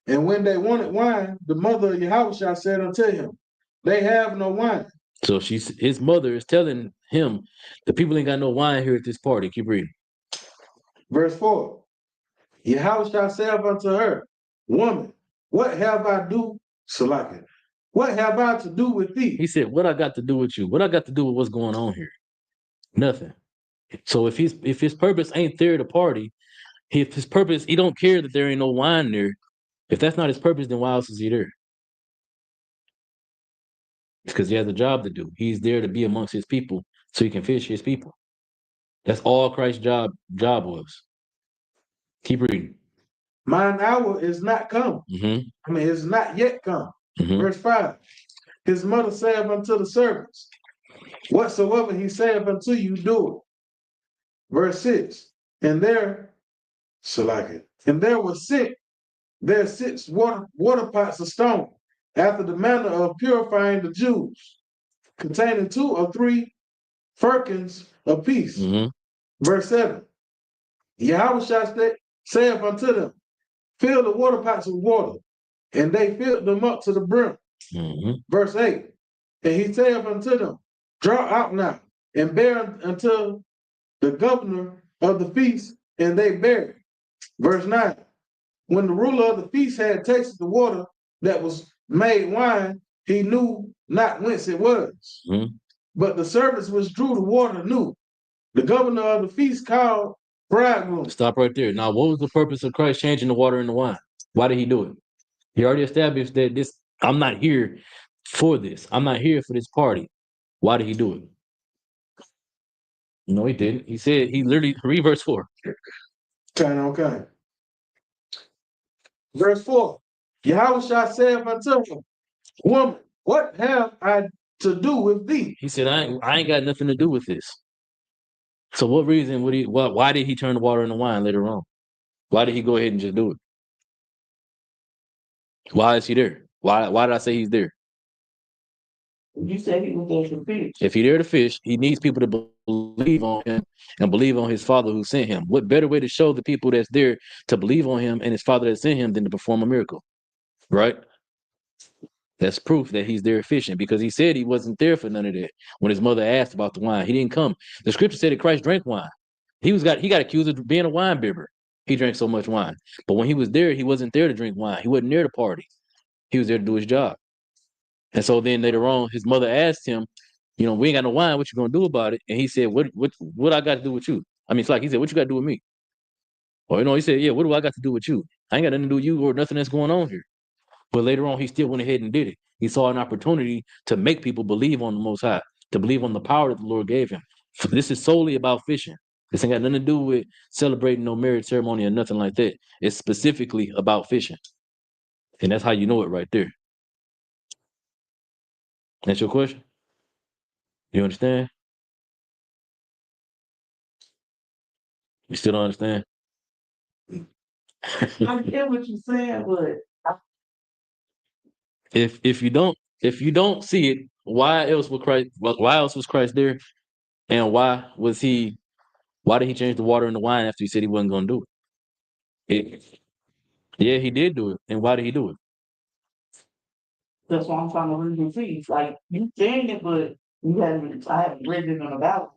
And when they wanted wine, the mother of Yahushua said unto him, they have no wine. So his mother is telling him, the people ain't got no wine here at this party. Keep reading. Verse 4. Yahushua said unto her, woman, what have I do, Salaki? What have I to do with thee? He said, what I got to do with you? What I got to do with what's going on here? Nothing. So if his purpose ain't there to party, if his purpose, he don't care that there ain't no wine there. If that's not his purpose, then why else is he there? It's because he has a job to do. He's there to be amongst his people so he can fish his people. That's all Christ's job was. Keep reading. Mine hour is not come. Mm-hmm. It's not yet come. Mm-hmm. Verse 5. His mother saith unto the servants, whatsoever he saith unto you, do it. Verse 6. And there was there 6 water pots of stone, after the manner of purifying the Jews, containing 2 or 3 firkins apiece. Mm-hmm. Verse 7. Yahushua saith unto them, fill the water pots with water, and they filled them up to the brim. Mm-hmm. Verse 8. And he saith unto them, draw out now, and bear unto the governor of the feast, and they bare it. Verse 9. When the ruler of the feast had tasted the water that was made wine, he knew not whence it was. Mm-hmm. But the servants which drew the water knew. The governor of the feast called bridegroom. Stop right there. Now, what was the purpose of Christ changing the water into wine? Why did he do it? He already established that I'm not here for this. I'm not here for this party. Why did he do it? No, he didn't. He said, he literally, read verse 4. Okay. Verse 4. Yahushua said unto him, woman, what have I to do with thee? He said, I ain't got nothing to do with this. So what reason would why did he turn the water into wine later on? Why did he go ahead and just do it? Why is he there? Why did I say he's there? You said he was there to fish. If he's there to fish, he needs people to believe on him and believe on his father who sent him. What better way to show the people that's there to believe on him and his father that sent him than to perform a miracle? Right? That's proof that he's there fishing, because he said he wasn't there for none of that. When his mother asked about the wine, he didn't come. The scripture said that Christ drank wine. He got accused of being a wine bibber. He drank so much wine. But when he was there, he wasn't there to drink wine. He wasn't there to party. He was there to do his job. And so then later on, his mother asked him, we ain't got no wine. What you gonna do about it? And he said, what I got to do with you? I mean, it's like he said, what you got to do with me? Or he said, yeah, what do I got to do with you? I ain't got nothing to do with you or nothing that's going on here. But later on, he still went ahead and did it. He saw an opportunity to make people believe on the Most High, to believe on the power that the Lord gave him. This is solely about fishing. This ain't got nothing to do with celebrating no marriage ceremony or nothing like that. It's specifically about fishing. And that's how you know it right there. That's your question? You understand? You still don't understand? I get what you're saying, but If you don't see it, why else was Christ there? And why did he change the water into wine after he said he wasn't gonna do it? Yeah, he did do it. And why did he do it? That's why I'm trying to read and see. Like you saying it, but I haven't read it in the Bible.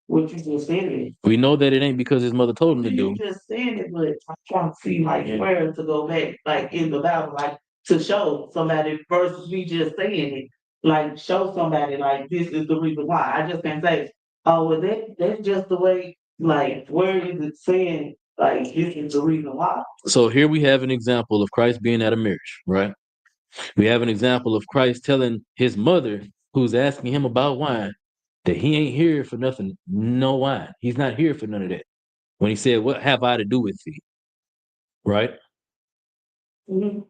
What you just said it. We know that it ain't because his mother told him to You do. just saying it, but I'm trying to see like where to go back, like in the Bible, like to show somebody versus me just saying it. Like show somebody like this is the reason why. I just can't say, oh well that's just the way, like where is it saying like this is the reason why? So here we have an example of Christ being at a marriage, right? We have an example of Christ telling his mother, who's asking him about wine, that he ain't here for nothing, no wine. He's not here for none of that. When he said, "What have I to do with thee?" Right? Mhm.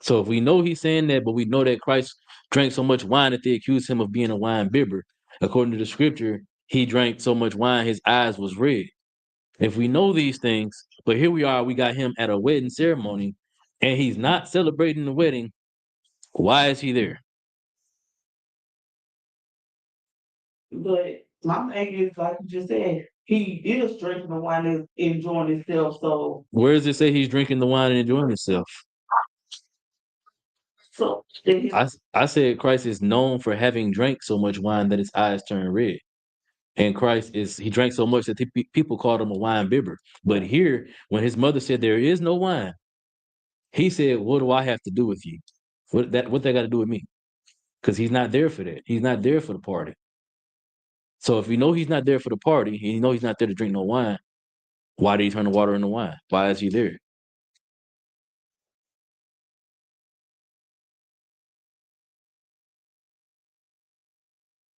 So if we know he's saying that, but we know that Christ drank so much wine that they accused him of being a wine bibber. According to the scripture, he drank so much wine, his eyes was red. If we know these things, but here we are, we got him at a wedding ceremony, and he's not celebrating the wedding. Why is he there? But my thing is, like you just said, he is drinking the wine and enjoying himself. So, Where does it say he's drinking the wine and enjoying himself? then his I said Christ is known for having drank so much wine that his eyes turn red. And he drank so much that people called him a wine bibber. But here, when his mother said there is no wine, he said, "What do I have to do with you? What that got to do with me?" Because he's not there for that. He's not there for the party. So if we know he's not there for the party, and you know he's not there to drink no wine, why did he turn the water into wine? Why is he there?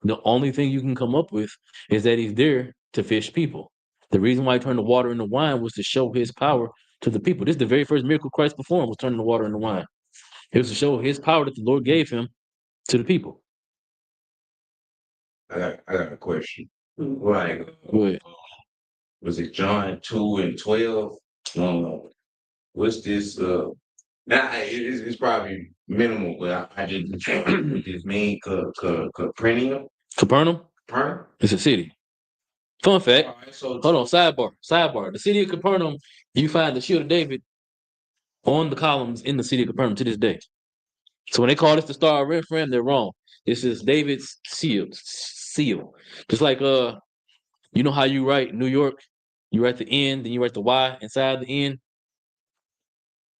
The only thing you can come up with is that he's there to fish people. The reason why he turned the water into wine was to show his power to the people. This is the very first miracle Christ performed, was turning the water into wine. It was to show his power that the Lord gave him to the people. I got a question. Like, Go ahead. was it John 2:12? What's this? Now it's probably minimal, but I just what this mean? Capernaum? Capernaum? Capernaum? It's a city. Fun fact. All right, so Hold on, sidebar. The city of Capernaum, you find the shield of David on the columns in the city of Capernaum to this day. So when they call this the Star of Rephaim, they're wrong. This is David's seal. Just like you know how you write New York, you write the N, then you write the Y inside the N.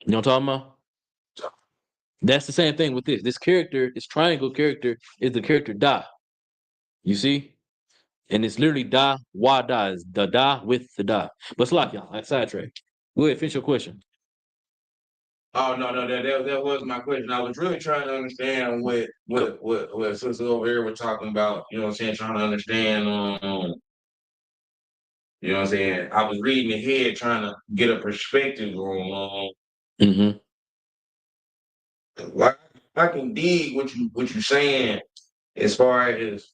You know what I'm talking about? That's the same thing with this. This character, this triangle character, is the character Da. You see? And it's literally Da, Wa Da. Is the Da with the Da. But it's like y'all, like sidetrack. Go ahead, finish your question. oh no, that was my question. I was really trying to understand what sister over here was talking about. You know what I'm saying? Trying to understand. You know what I'm saying? I was reading ahead, trying to get a perspective on. Mm-hmm. Like I can dig what you saying as far as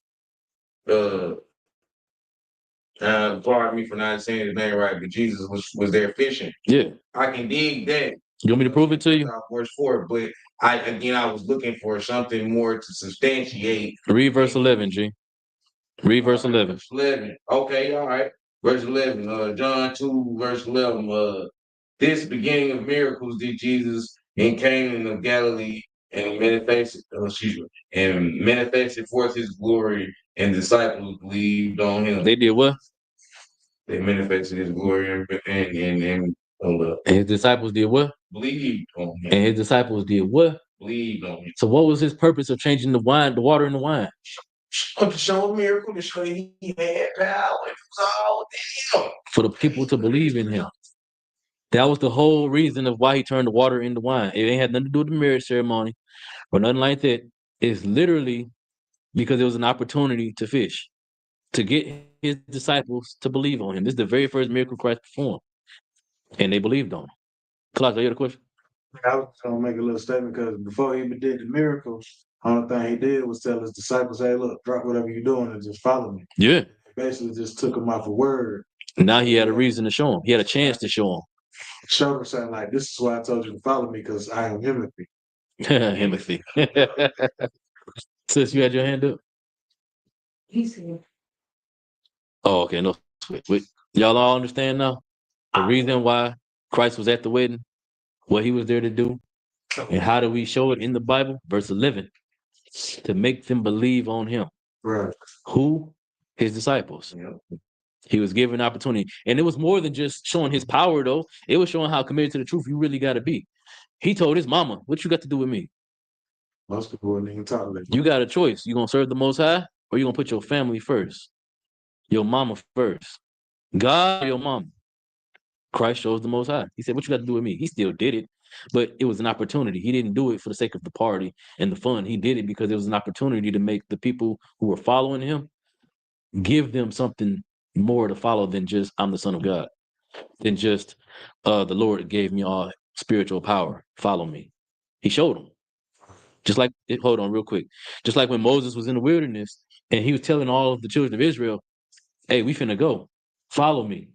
uh pardon me for not saying his name right, but Jesus was there fishing. Yeah. I can dig that. You want me to prove it to you? Verse 4, but I was looking for something more to substantiate. Read verse 11, G. Read verse 11. Verse 11. Okay, all right. Verse 11. John 2, verse 11. This beginning of miracles did Jesus in Canaan of Galilee and manifested forth his glory, and disciples believed on him. They did what? They manifested his glory and And his disciples did what? believed on him. And his disciples did what? Believed on him. So what was his purpose of changing the water into wine? To show a miracle, to show he had power. It was all with him. For the people to believe in him. That was the whole reason of why he turned the water into wine. It ain't had nothing to do with the marriage ceremony or nothing like that. It's literally because it was an opportunity to fish, to get his disciples to believe on him. This is the very first miracle Christ performed. And they believed on him. Clark, you had a question? I was gonna make a little statement because before he even did the miracle, only thing he did was tell his disciples, "Hey, look, drop whatever you're doing and just follow me." Yeah. Basically, just took him off a word. Now he had a reason to show him. He had a chance to show him. Showed him saying like, "This is why I told you to follow me because I am Timothy." Timothy. Sis, you had your hand up? he's here. Oh, okay. No. Wait. Y'all all understand now? The reason why Christ was at the wedding, what he was there to do, And how do we show it in the Bible? Verse 11. To make them believe on him. Right. Who? His disciples. He was given opportunity. And it was more than just showing his power, though. It was showing how committed to the truth you really got to be. He told his mama, what you got to do with me? Most people wouldn't even tolerate it. You got a choice. You going to serve the Most High or you going to put your family first? Your mama first. God or your mama? Christ chose the Most High. He said, what you got to do with me? He still did it, but it was an opportunity. He didn't do it for the sake of the party and the fun. He did it because it was an opportunity to make the people who were following him, give them something more to follow than just, I'm the Son of God, than just, the Lord gave me all spiritual power. Follow me. He showed them. Just like, hold on real quick. Just like when Moses was in the wilderness and he was telling all of the children of Israel, hey, we finna go. Follow me.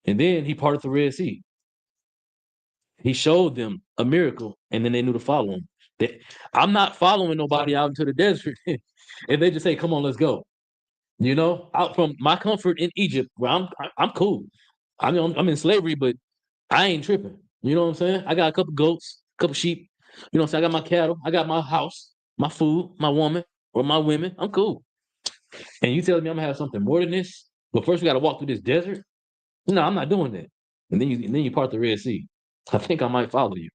And then he parted the Red Sea. He showed them a miracle, and then they knew to follow him. I'm not following nobody out into the desert. And they just say, come on, let's go. You know, out from my comfort in Egypt, where I'm cool. I'm in slavery, but I ain't tripping. You know what I'm saying? I got a couple goats, a couple sheep. You know what I'm saying? I got my cattle, I got my house, my food, my woman, or my women. I'm cool. And you telling me I'm gonna have something more than this? But first we gotta walk through this desert? No, I'm not doing that. And then you part the Red Sea. I think I might follow you.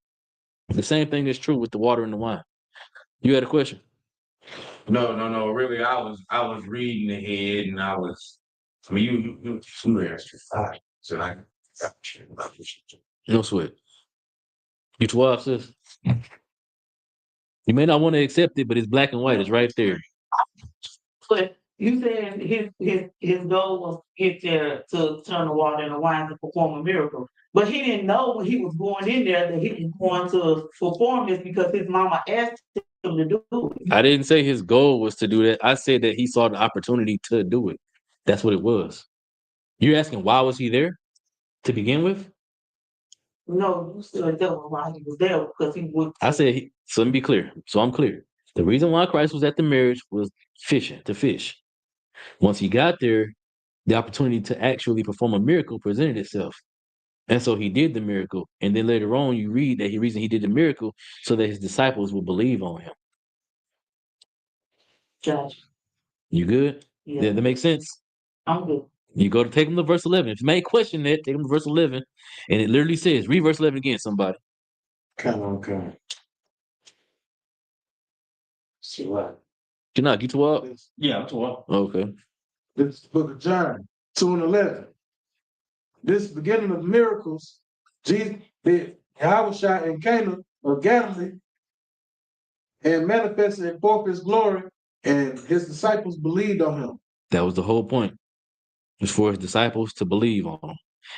The same thing is true with the water and the wine. You had a question? No. Really, I was reading ahead, and I mean, you asked your five, so I got you. No sweat. You 12, sis? You may not want to accept it, but it's black and white. It's right there. But you said his goal was to get there to turn the water into wine to perform a miracle. But he didn't know when he was going in there that he was going to perform this because his mama asked him to do it. I didn't say his goal was to do that. I said that he saw the opportunity to do it. That's what it was. You're asking why was he there to begin with? No, you said that was why he was there because he would. I said, so let me be clear. So I'm clear. The reason why Christ was at the marriage was fishing, to fish. Once he got there, the opportunity to actually perform a miracle presented itself. And so he did the miracle. And then later on, you read that the reason he did the miracle so that his disciples would believe on him. Gotcha. You good? Yeah. Does that make sense? I'm good. You go to take them to verse 11. If you may question that, take them to verse 11. And it literally says, read verse 11 again, somebody. Come on. See what? You're not, you 12? Yeah, I'm 12. Okay. This is the book of John, 2 and 11. This beginning of miracles, Jesus did Yahushua in Cana of Galilee and manifested forth his glory, and his disciples believed on him. That was the whole point. It was for his disciples to believe on him.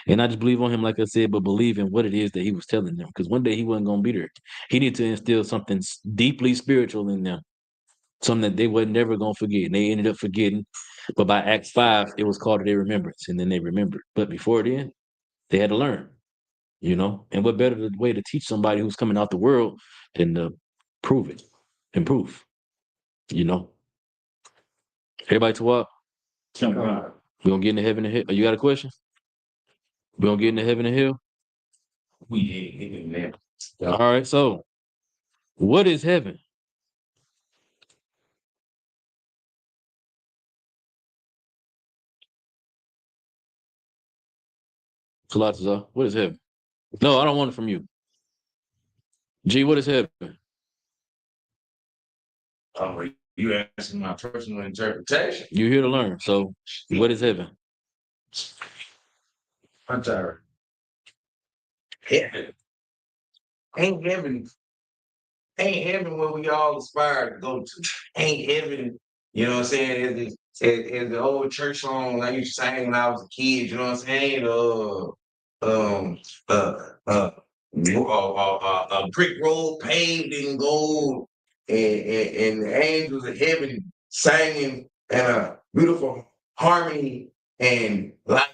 And not just believe on him, like I said, but believe in what it is that he was telling them. Because one day he wasn't going to be there. He needed to instill something deeply spiritual in them. Something that they were never going to forget. And they ended up forgetting. But by Acts 5, it was called to their remembrance. And then they remembered. But before then, they had to learn. You know? And what better way to teach somebody who's coming out the world than to prove it. Improve. You know? Everybody to what? Jump We're going to get into heaven and hell. You got a question? We're going to get into heaven and hell? All right, so what is heaven? Salatazar, what is heaven? No, I don't want it from you. G, what is heaven? You asking my personal interpretation. You're here to learn. So what is heaven? I'm sorry. Heaven. Ain't heaven where we all aspire to go to. Ain't heaven, you know what I'm saying? As the old church song I used to sing when I was a kid, you know what I'm saying? A brick road paved in gold, and the angels of heaven singing in a beautiful harmony and light.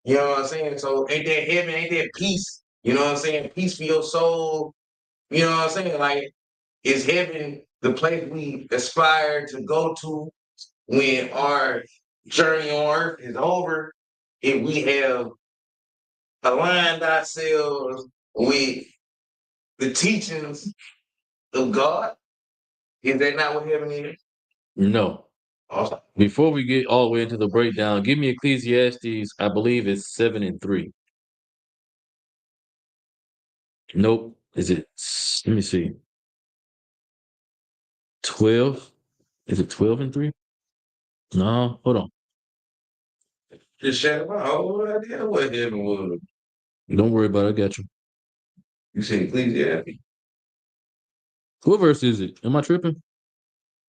You know what I'm saying? So ain't that heaven? Ain't that peace? You know what I'm saying? Peace for your soul. You know what I'm saying? Like, is heaven the place we aspire to go to when our journey on earth is over? If we have aligned ourselves with the teachings of God? Is that not what heaven is? No. Awesome. Before we get all the way into the breakdown, give me Ecclesiastes. I believe it's 7:3. Nope. Is it? Let me see. 12. Is it 12:3? No. Hold on. Just shadow my whole idea of what heaven was. Don't worry about it. I got you. You said Ecclesiastes. What verse is it? Am I tripping?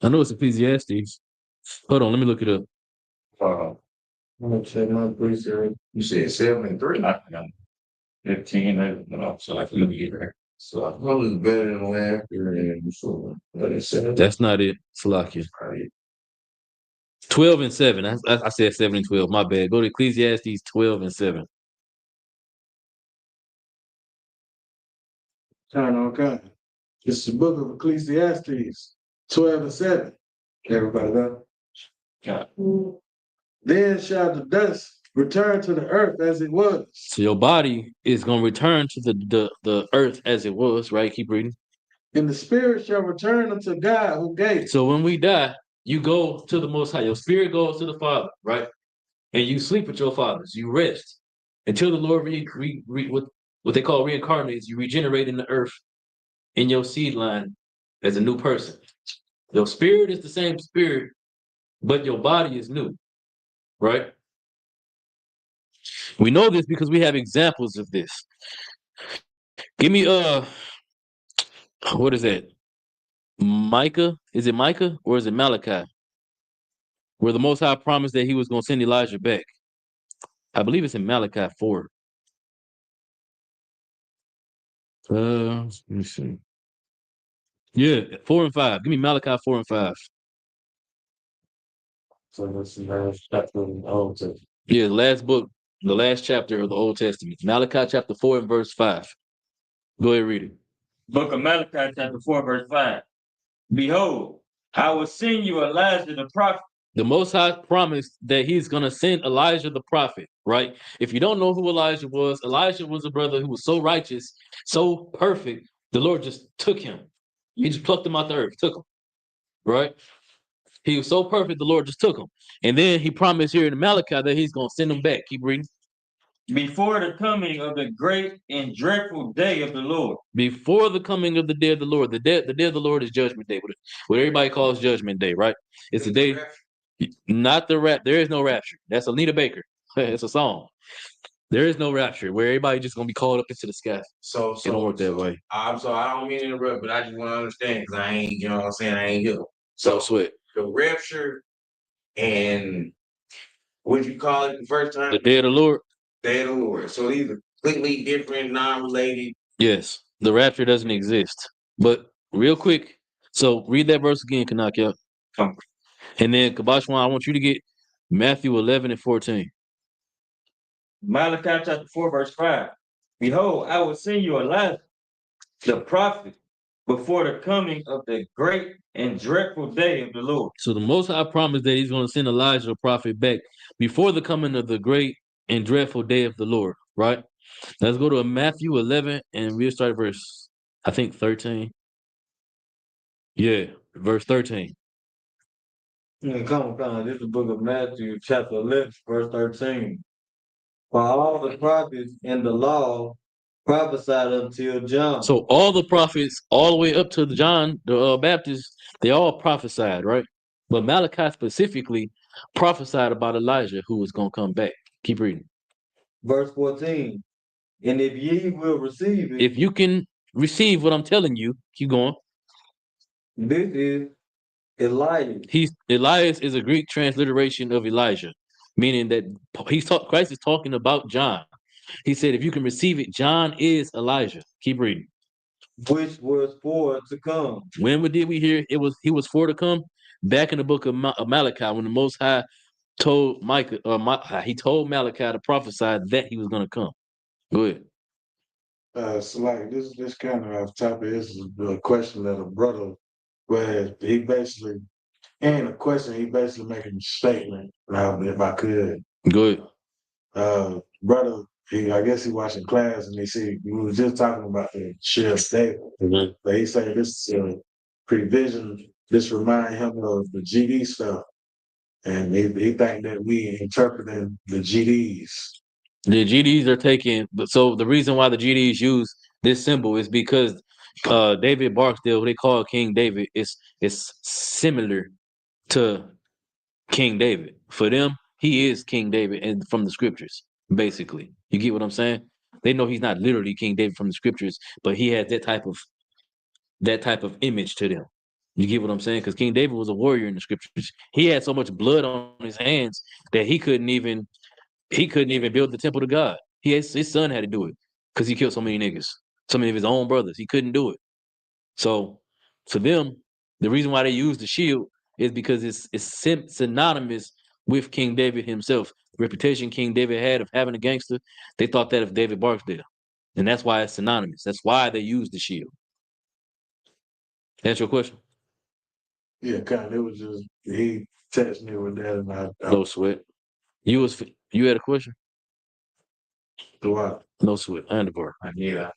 I know it's Ecclesiastes. Hold on. Let me look it up. I'm gonna check my research. You said 7:3. I got 15, so let me get there. So I probably was better than last year and before. But it said That's not it. Salakia. 12:7. I said 7:12. My bad. Go to Ecclesiastes 12:7. Okay. It's the book of Ecclesiastes, 12:7. Everybody done? Then shall the dust return to the earth as it was. So your body is gonna return to the earth as it was, right? Keep reading. And the spirit shall return unto God who gave it. So when we die, you go to the Most High. Your spirit goes to the Father, right? And you sleep with your fathers. You rest until the Lord what they call reincarnates. You regenerate in the earth in your seed line as a new person. Your spirit is the same spirit, but your body is new, right? We know this because we have examples of this. Give me what is that? Micah? Is it Micah or is it Malachi? Where the Most High promised that he was going to send Elijah back. I believe it's in Malachi 4. Let me see. Yeah, 4 and 5. Give me Malachi 4 and 5. So this is the last chapter of the Old Testament. Yeah, the last book, the last chapter of the Old Testament. Malachi chapter 4 and verse 5. Go ahead, read it. Book of Malachi, chapter 4, verse 5. Behold, I will send you Elijah the prophet. The Most High promised that he's going to send Elijah the prophet, right? If you don't know who Elijah was a brother who was so righteous, so perfect, the Lord just took him. He just plucked him out the earth, took him, right? He was so perfect, the Lord just took him. And then he promised here in Malachi that he's going to send him back. Keep reading. Before the coming of the great and dreadful day of the Lord. Before the coming of the day of the Lord. The day of the Lord is Judgment Day, what everybody calls Judgment Day, right? It's the day, not the rap. There is no rapture. That's Anita Baker. It's a song. There is no rapture where everybody just gonna be called up into the sky. So it don't work that way. I'm sorry, I don't mean to interrupt, but I just want to understand because I ain't, you know what I'm saying, I ain't here. So sweat. The rapture and what you call it the first time? The day of the Lord. Day of the Lord. So these are completely different, non-related. Yes, the rapture doesn't exist. But real quick, so read that verse again, Kanakia. And then Kabashwan, I want you to get Matthew 11 and 14. Malachi chapter 4, verse 5. Behold, I will send you Elijah, the prophet, before the coming of the great and dreadful day of the Lord. So the Most High promised that he's going to send Elijah, the prophet, back before the coming of the great and dreadful day of the Lord, right? Let's go to Matthew 11 and we'll start verse, I think, 13. Yeah, verse 13. Come on, this is the book of Matthew, chapter 11, verse 13. For all the prophets in the law prophesied until John. So all the prophets, all the way up to John the Baptist, they all prophesied, right? But Malachi specifically prophesied about Elijah who was going to come back. Keep reading. Verse 14. And if ye will receive it. If you can receive what I'm telling you, keep going. This is Elias. Elias is a Greek transliteration of Elijah, meaning that Christ is talking about John. He said, if you can receive it, John is Elijah. Keep reading. Which was for to come. When did we hear he was for to come? Back in the book of Malachi, when the Most High told he told Malachi to prophesy that he was going to come. Go ahead. So like this kind of off topic. This is a question that a brother, where he basically ain't a question. He basically making a statement. If I could, go ahead. Brother I guess he watching class and they see we was just talking about the Sheriff David. But he said this prevision, this remind him of the GD stuff. And he think that we interpreting the GDs. The GDs are taking, so the reason why the GDs use this symbol is because David Barksdale, what they call King David, is similar to King David. For them, he is King David and from the scriptures, basically. You get what I'm saying? They know he's not literally King David from the scriptures, but he has that type of image to them. You get what I'm saying? Because King David was a warrior in the scriptures. He had so much blood on his hands that he couldn't even build the temple to God. His son had to do it because he killed so many niggas, so many of his own brothers. He couldn't do it. So for them, the reason why they use the shield is because it's synonymous with King David himself. The reputation King David had of having a gangster, they thought that of David Barksdale. And that's why it's synonymous. That's why they use the shield. That's your question? Yeah, kind of. It was just he texted me with that, and I No sweat. You had a question? do I? No sweat. I had the bar. Yeah.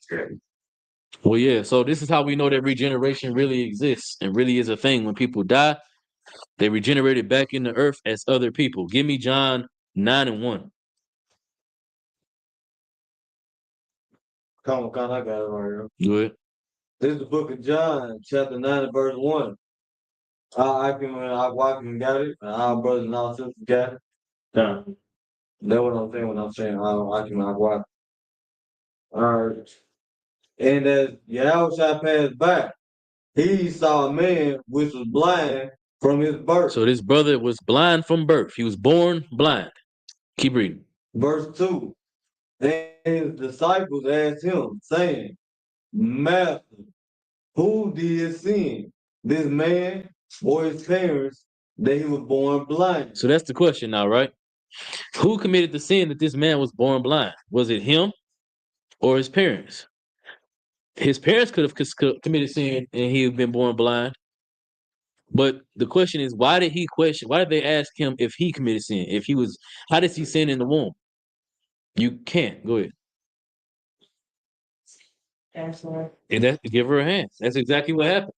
Well, yeah. So this is how we know that regeneration really exists and really is a thing. When people die, they regenerated back in the earth as other people. Give me John 9:1. Come on, I got it right here. Go ahead. This is the book of John, chapter 9, and verse 1. I can got it, and our brothers and our sisters got it. Yeah. That's what I'm saying when I'm saying I can All right. And as Yahushua passed by, he saw a man which was blind from his birth. So this brother was blind from birth. He was born blind. Keep reading. Verse 2. And his disciples asked him, saying, Master, who did sin, this man or his parents, that he was born blind? So that's the question now, right? Who committed the sin that this man was born blind? Was it him or his parents? His parents could have committed sin and he had been born blind. But the question is, why did they ask him if he committed sin? How does he sin in the womb? You can't. Go ahead. Absolutely. And give her a hand. That's exactly what happened.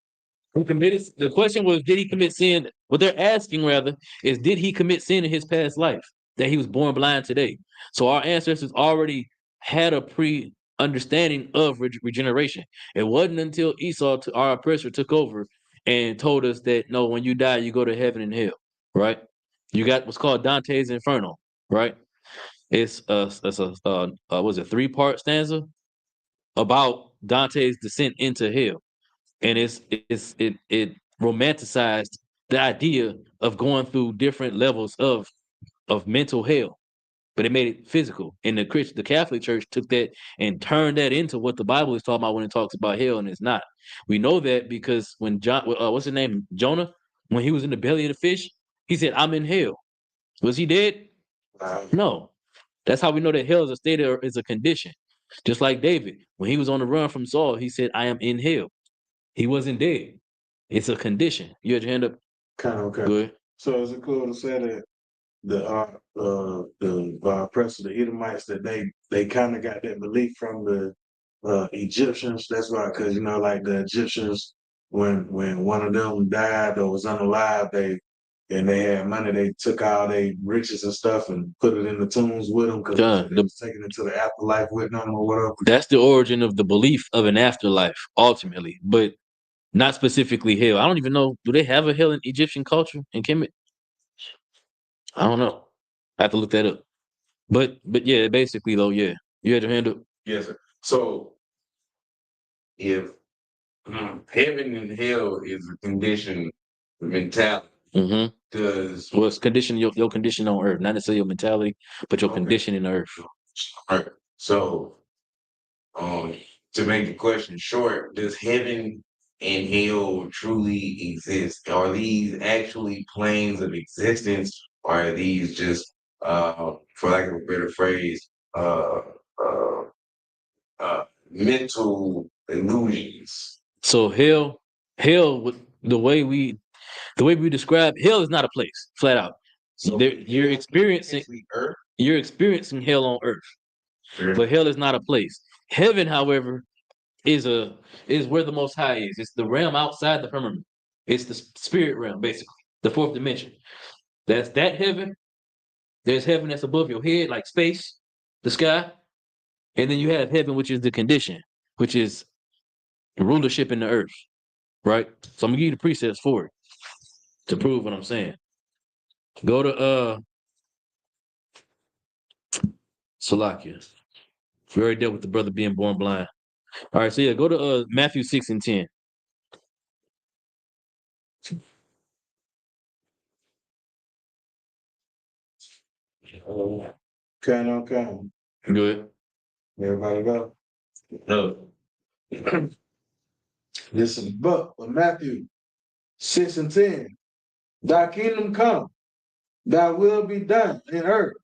The question was, did he commit sin? What they're asking, rather, is did he commit sin in his past life that he was born blind today? So our ancestors already had a pre-understanding of regeneration. It wasn't until Esau, our oppressor, took over and told us that, no, when you die, you go to heaven and hell, right? You got what's called Dante's Inferno, right? It's a 3-part stanza about Dante's descent into hell. And it romanticized the idea of going through different levels of mental hell, but it made it physical. And the Catholic Church took that and turned that into what the Bible is talking about when it talks about hell, and it's not. We know that because when what's his name, Jonah, when he was in the belly of the fish, he said, "I'm in hell." Was he dead? No. That's how we know that hell is a state or is a condition. Just like David, when he was on the run from Saul, he said, "I am in hell." He wasn't dead. It's a condition. You had your hand up. Kind of okay. Good. So is it cool to say that the oppressor, the Edomites, that they kind of got that belief from the Egyptians? That's why, because like the Egyptians, when one of them died or was unalive, they had money, they took all their riches and stuff and put it in the tombs with them because they was taking it to the afterlife with them or whatever. That's the origin of the belief of an afterlife, ultimately, but not specifically hell. I don't even know. Do they have a hell in Egyptian culture in Kemet? I don't know. I have to look that up. But yeah, basically though, yeah. You had your hand up? Yes, sir. So if heaven and hell is a condition mentality, it's condition your condition on earth, not necessarily your mentality, but your condition in the earth. All right. So to make the question short, does heaven and hell truly exist? Are these actually planes of existence, or are these just for lack of a better phrase, mental illusions? So hell, the way we describe hell is not a place, flat out. So you're experiencing hell on earth. but hell is not a place. Heaven, however, is where the Most High is. It's the realm outside the firmament. It's the spirit realm, basically, the fourth dimension. That's that heaven. There's heaven that's above your head, like space, the sky, and then you have heaven, which is the condition, which is rulership in the earth, right? So I'm gonna give you the precepts for it to prove what I'm saying. Go to Salakia. We already dealt with the brother being born blind. All right, so yeah, go to Matthew 6 and 10. Okay. Good. Everybody go. No. This is book of Matthew 6 and 10. Thy kingdom come, thy will be done in earth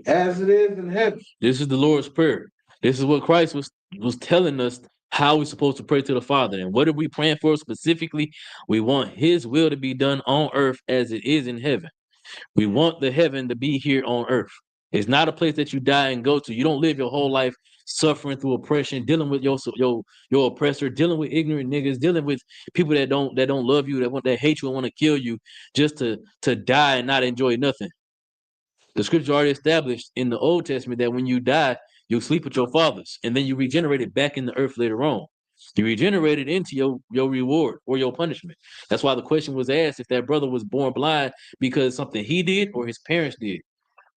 as it is in heaven. This is the Lord's Prayer. This is what Christ was telling us how we're supposed to pray to the Father. And what are we praying for specifically? We want his will to be done on earth as it is in heaven. We want the heaven to be here on earth. It's not a place that you die and go to. You don't live your whole life suffering through oppression, dealing with your oppressor, dealing with ignorant niggas, dealing with people that don't love you, that hate you and want to kill you, just to die and not enjoy nothing. The scripture already established in the Old Testament that when you die, you'll sleep with your fathers, and then you regenerate it back in the earth later on. You regenerate it into your reward or your punishment. That's why the question was asked if that brother was born blind because something he did or his parents did.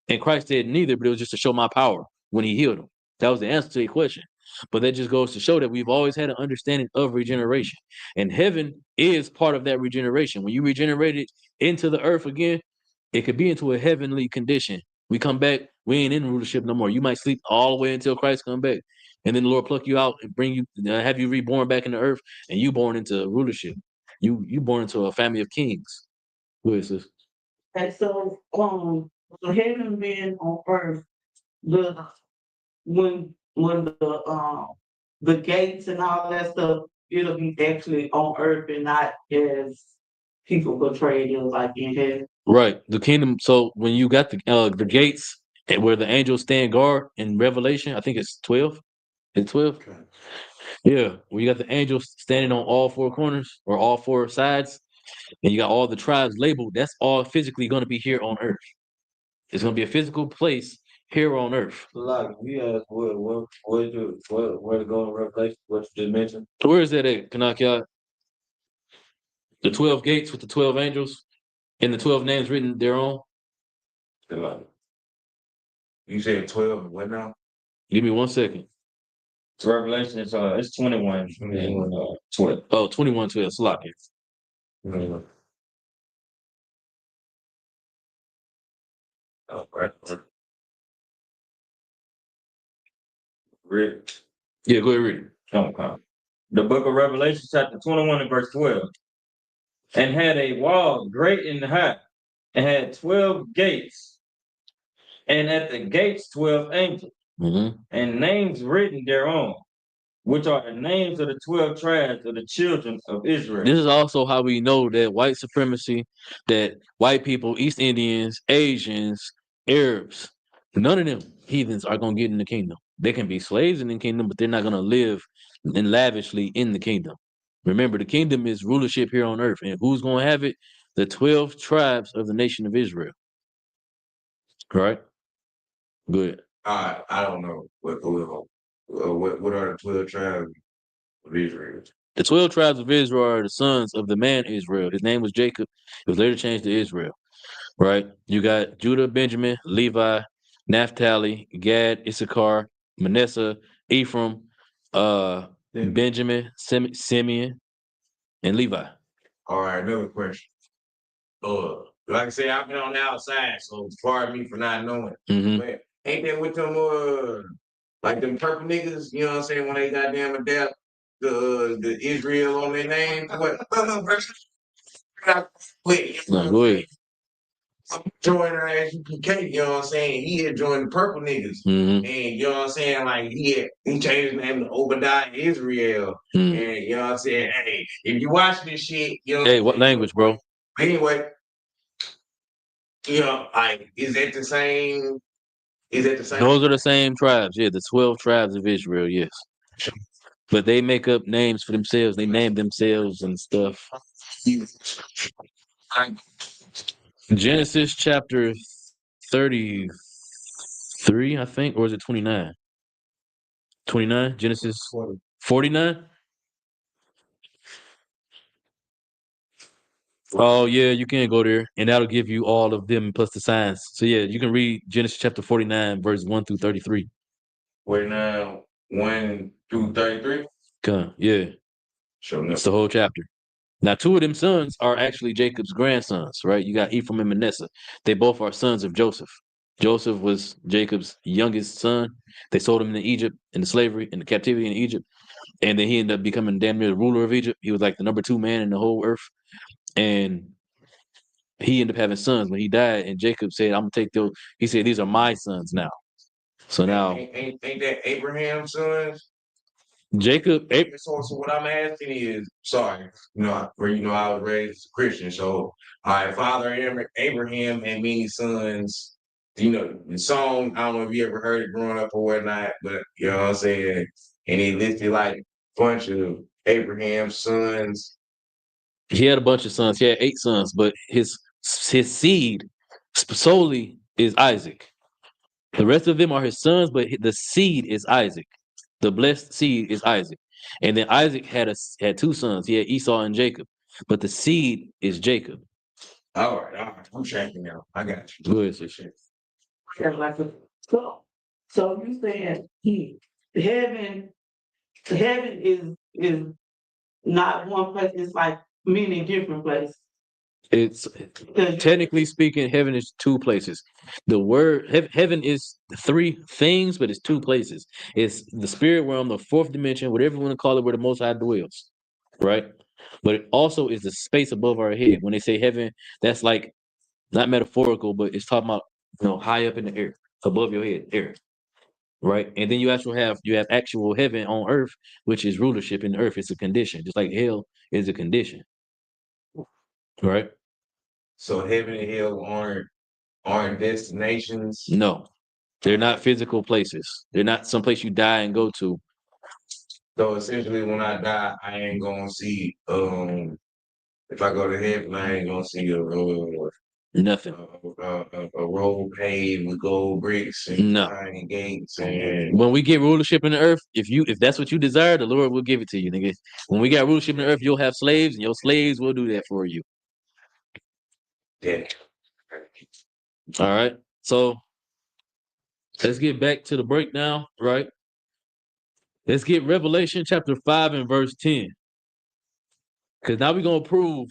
And Christ said neither, but it was just to show my power when he healed him. That was the answer to your question. But that just goes to show that we've always had an understanding of regeneration. And heaven is part of that regeneration. When you regenerate it into the earth again, it could be into a heavenly condition. We come back, we ain't in rulership no more. You might sleep all the way until Christ come back. And then the Lord pluck you out and bring you, have you reborn back in the earth, and you born into rulership. You born into a family of kings. Who is this? And so, the heaven being on earth, when the gates and all that stuff, it'll be actually on earth and not as people portray it like in heaven. Right. The kingdom. So when you got the gates where the angels stand guard in Revelation, I think it's 12. It's 12. Okay. Yeah. When you got the angels standing on all four corners or all four sides, and you got all the tribes labeled, that's all physically going to be here on earth. It's going to be a physical place here on earth. Like we asked where to go in Revelation, what you just mentioned. Where is that at, Kanakia? The 12 gates with the 12 angels and the 12 names written thereon. You said 12 and what now? Give me 1 second. It's Revelation, it's 21 and 12. Oh, 21:12. Slock it. Oh, right. Read. Yeah, go ahead, read it. Okay. The book of Revelation, chapter 21 and verse 12. And had a wall great and high, and had 12 gates, and at the gates 12 angels, and names written thereon, which are the names of the 12 tribes of the children of Israel. This is also how we know that white supremacy, that white people, East Indians, Asians, Arabs, none of them heathens are going to get in the kingdom. They can be slaves in the kingdom, but they're not going to live and lavishly in the kingdom. Remember, the kingdom is rulership here on earth. And who's going to have it? The 12 tribes of the nation of Israel. Right? Good. I don't know what are the 12 tribes of Israel? The 12 tribes of Israel are the sons of the man Israel. His name was Jacob. It was later changed to Israel. Right? You got Judah, Benjamin, Levi, Naphtali, Gad, Issachar, Manasseh, Ephraim, Benjamin, Simeon, and Levi. All right, another question. Like I said, I've been on the outside, so pardon me for not knowing. Man, ain't that with them like them purple niggas, you know what I'm saying, when they goddamn adapt the Israel on their name? What? No, go ahead. I'm joining ISUPK, you know what I'm saying? He had joined the purple niggas. And you know what I'm saying? Like he changed his name to Obadiah Israel. And you know what I'm saying? Hey, if you watch this shit, you know. Hey, what language, bro? Anyway, you know, like, is that the same Is that the same? Those are the same tribes. Yeah, the 12 tribes of Israel. Yes, but they make up names for themselves. They name themselves and stuff. Genesis chapter 33, I think, or is it 29? 29, Genesis 49. Oh yeah, you can go there, and that'll give you all of them plus the signs. So yeah, you can read Genesis chapter 49, verse 1 through 33. 49, 1 through 33. Yeah, Sure that's the whole chapter. Now, two of them sons are actually Jacob's grandsons, right? You got Ephraim and Manasseh. They both are sons of Joseph. Joseph was Jacob's youngest son. They sold him into Egypt, into slavery, into captivity in Egypt. And then he ended up becoming damn near the ruler of Egypt. He was like the number 2 man in the whole earth. And he ended up having sons when he died. And Jacob said, I'm gonna take those. He said, these are my sons now. So now Ain't that Abraham's sons? Jacob, So what I'm asking is, sorry, I was raised a Christian, so all right, Father Abraham had many sons. The song, I don't know if you ever heard it growing up or whatnot, but you know what I'm saying, and he listed like a bunch of Abraham's sons. he had a bunch of sons. He had 8 sons, but his seed solely is Isaac. The rest of them are his sons, but the seed is Isaac. The blessed seed is Isaac. And then Isaac had 2 sons. He had Esau and Jacob. But the seed is Jacob. All right. I'm tracking now. I got you. Go ahead, sis. So you saying heaven is not one place, it's like many different places. It's technically speaking, heaven is 2 places. The word heaven is 3 things, but it's 2 places. It's the spirit realm, the 4th dimension, whatever you want to call it, where the Most High dwells, right? But it also is the space above our head. When they say heaven, that's like not metaphorical, but it's talking about high up in the air, above your head, air, right? And then you have actual heaven on earth, which is rulership in the earth. It's a condition, just like hell is a condition. Right. So heaven and hell aren't destinations. No, they're not physical places. They're not someplace you die and go to. So essentially, when I die, I ain't gonna see. If I go to heaven, I ain't gonna see Nothing. A road paved with gold bricks and iron gates. And when we get rulership in the earth, if that's what you desire, the Lord will give it to you, nigga. When we got rulership in the earth, you'll have slaves, and your slaves will do that for you. Yeah. All right. So let's get back to the breakdown, right? Let's get Revelation chapter 5 and verse 10. Because now we're going to prove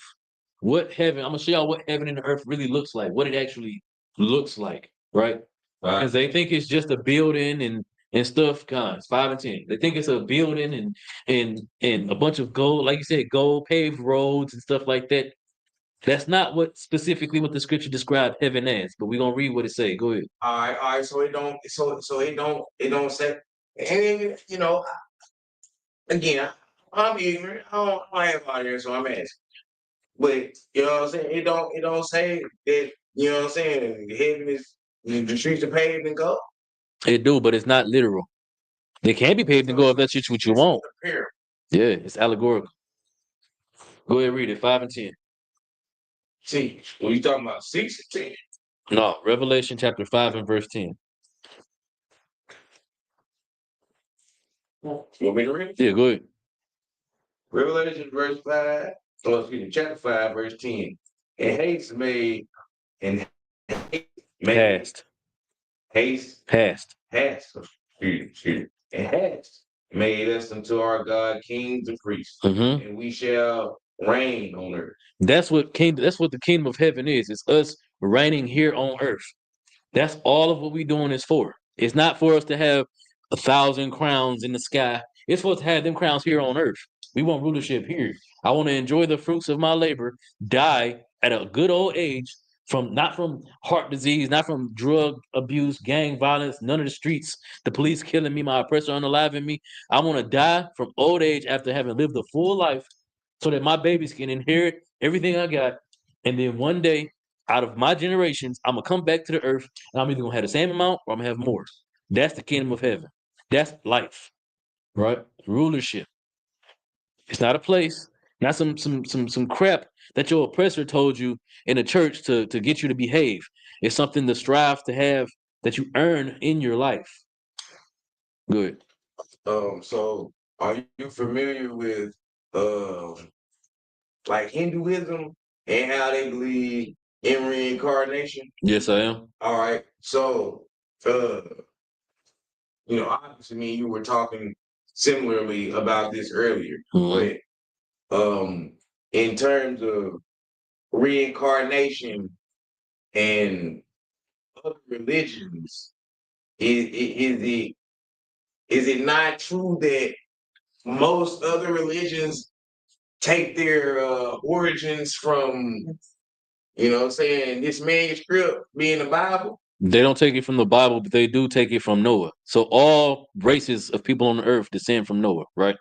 what heaven, I'm going to show y'all what heaven and the earth really looks like, what it actually looks like, right? Because they think it's just a building and stuff, guys, 5 and 10. They think it's a building and a bunch of gold, like you said, gold paved roads and stuff like that. That's not specifically what the scripture described heaven as, but we're gonna read what it say. Go ahead. All right. So it don't say, and again, I'm ignorant. I am out here, so I'm asking. But you know what I'm saying? It don't say that, you know what I'm saying, heaven is the streets are paved in gold. It do, but it's not literal. They can be paved in gold if that's just what you want. Yeah, it's allegorical. Go ahead, read it, 5 and 10. See, when you talking about 6 and 10? No, Revelation chapter 5 and verse 10. You want me to read it? Yeah, go ahead. Revelation chapter 5, verse 10. And haste made and Past. And haste made us unto our God kings and priests, Mm-hmm. and we shall reign on earth. That's what the kingdom of heaven is. It's us reigning here on earth. That's all of what we're doing is for. It's not for us to have 1,000 crowns in the sky. It's for us to have them crowns here on earth. We want rulership here. I want to enjoy the fruits of my labor, die at a good old age, not from heart disease, not from drug abuse, gang violence, none of the streets, the police killing me, my oppressor unaliving me. I want to die from old age after having lived a full life so that my babies can inherit everything I got. And then one day out of my generations, I'm gonna come back to the earth, and I'm either gonna have the same amount or I'm gonna have more. That's the kingdom of heaven. That's life, right? Rulership. It's not a place, not some crap that your oppressor told you in the church to get you to behave. It's something to strive to have that you earn in your life. Good. So are you familiar with like Hinduism and how they believe in reincarnation? Yes, I am. All right. So obviously me and you were talking similarly about this earlier, Mhm. but in terms of reincarnation and other religions, is it not true that most other religions take their origins from, saying this manuscript being the Bible? They don't take it from the Bible, but they do take it from Noah. So all races of people on the earth descend from Noah, right?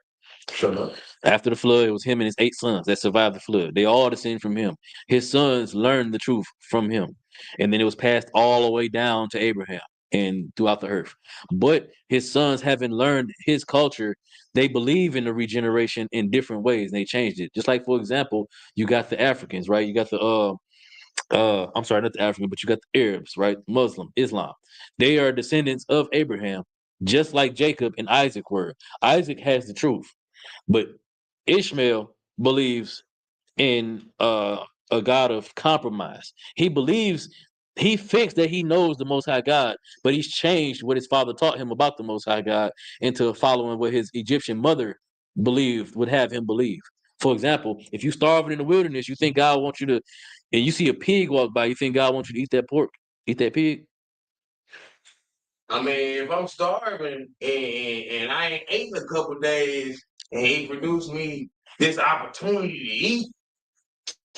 Shut up. After the flood, it was him and his 8 sons that survived the flood. They all descend from him. His sons learned the truth from him. And then it was passed all the way down to Abraham and throughout the earth. But his sons haven't learned his culture. They believe in the regeneration in different ways. And they changed it. Just like, for example, you got the Africans, right? You got the I'm sorry, not the African, but you got the Arabs, right? Muslim, Islam. They are descendants of Abraham, just like Jacob and Isaac were. Isaac has the truth, but Ishmael believes in a God of compromise. He believes he thinks that he knows the Most High God, but he's changed what his father taught him about the Most High God into following what his Egyptian mother believed would have him believe. For example, if you're starving in the wilderness, you think God wants you to, and you see a pig walk by, you think God wants you to eat that pork, eat that pig? I mean, if I'm starving and I ain't eaten a couple days and he produced me this opportunity to eat,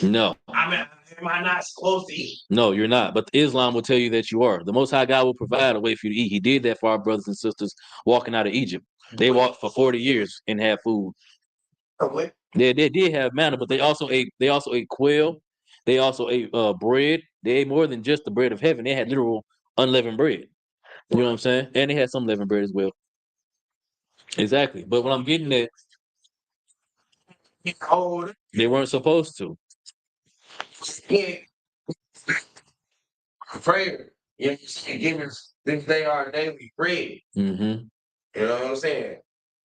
No. I mean, am I not supposed to eat? No, you're not. But Islam will tell you that you are. The Most High God will provide a way for you to eat. He did that for our brothers and sisters walking out of Egypt. They walked for 40 years and had food. What? They did have manna, but they also ate quail. They also ate bread. They ate more than just the bread of heaven. They had literal unleavened bread. You know what I'm saying? And they had some leavened bread as well. Exactly. But what I'm getting at, Cold. they weren't supposed to. Yeah. Prayer. You know what I'm saying? Give us this day our daily bread. Mm-hmm. You know what I'm saying?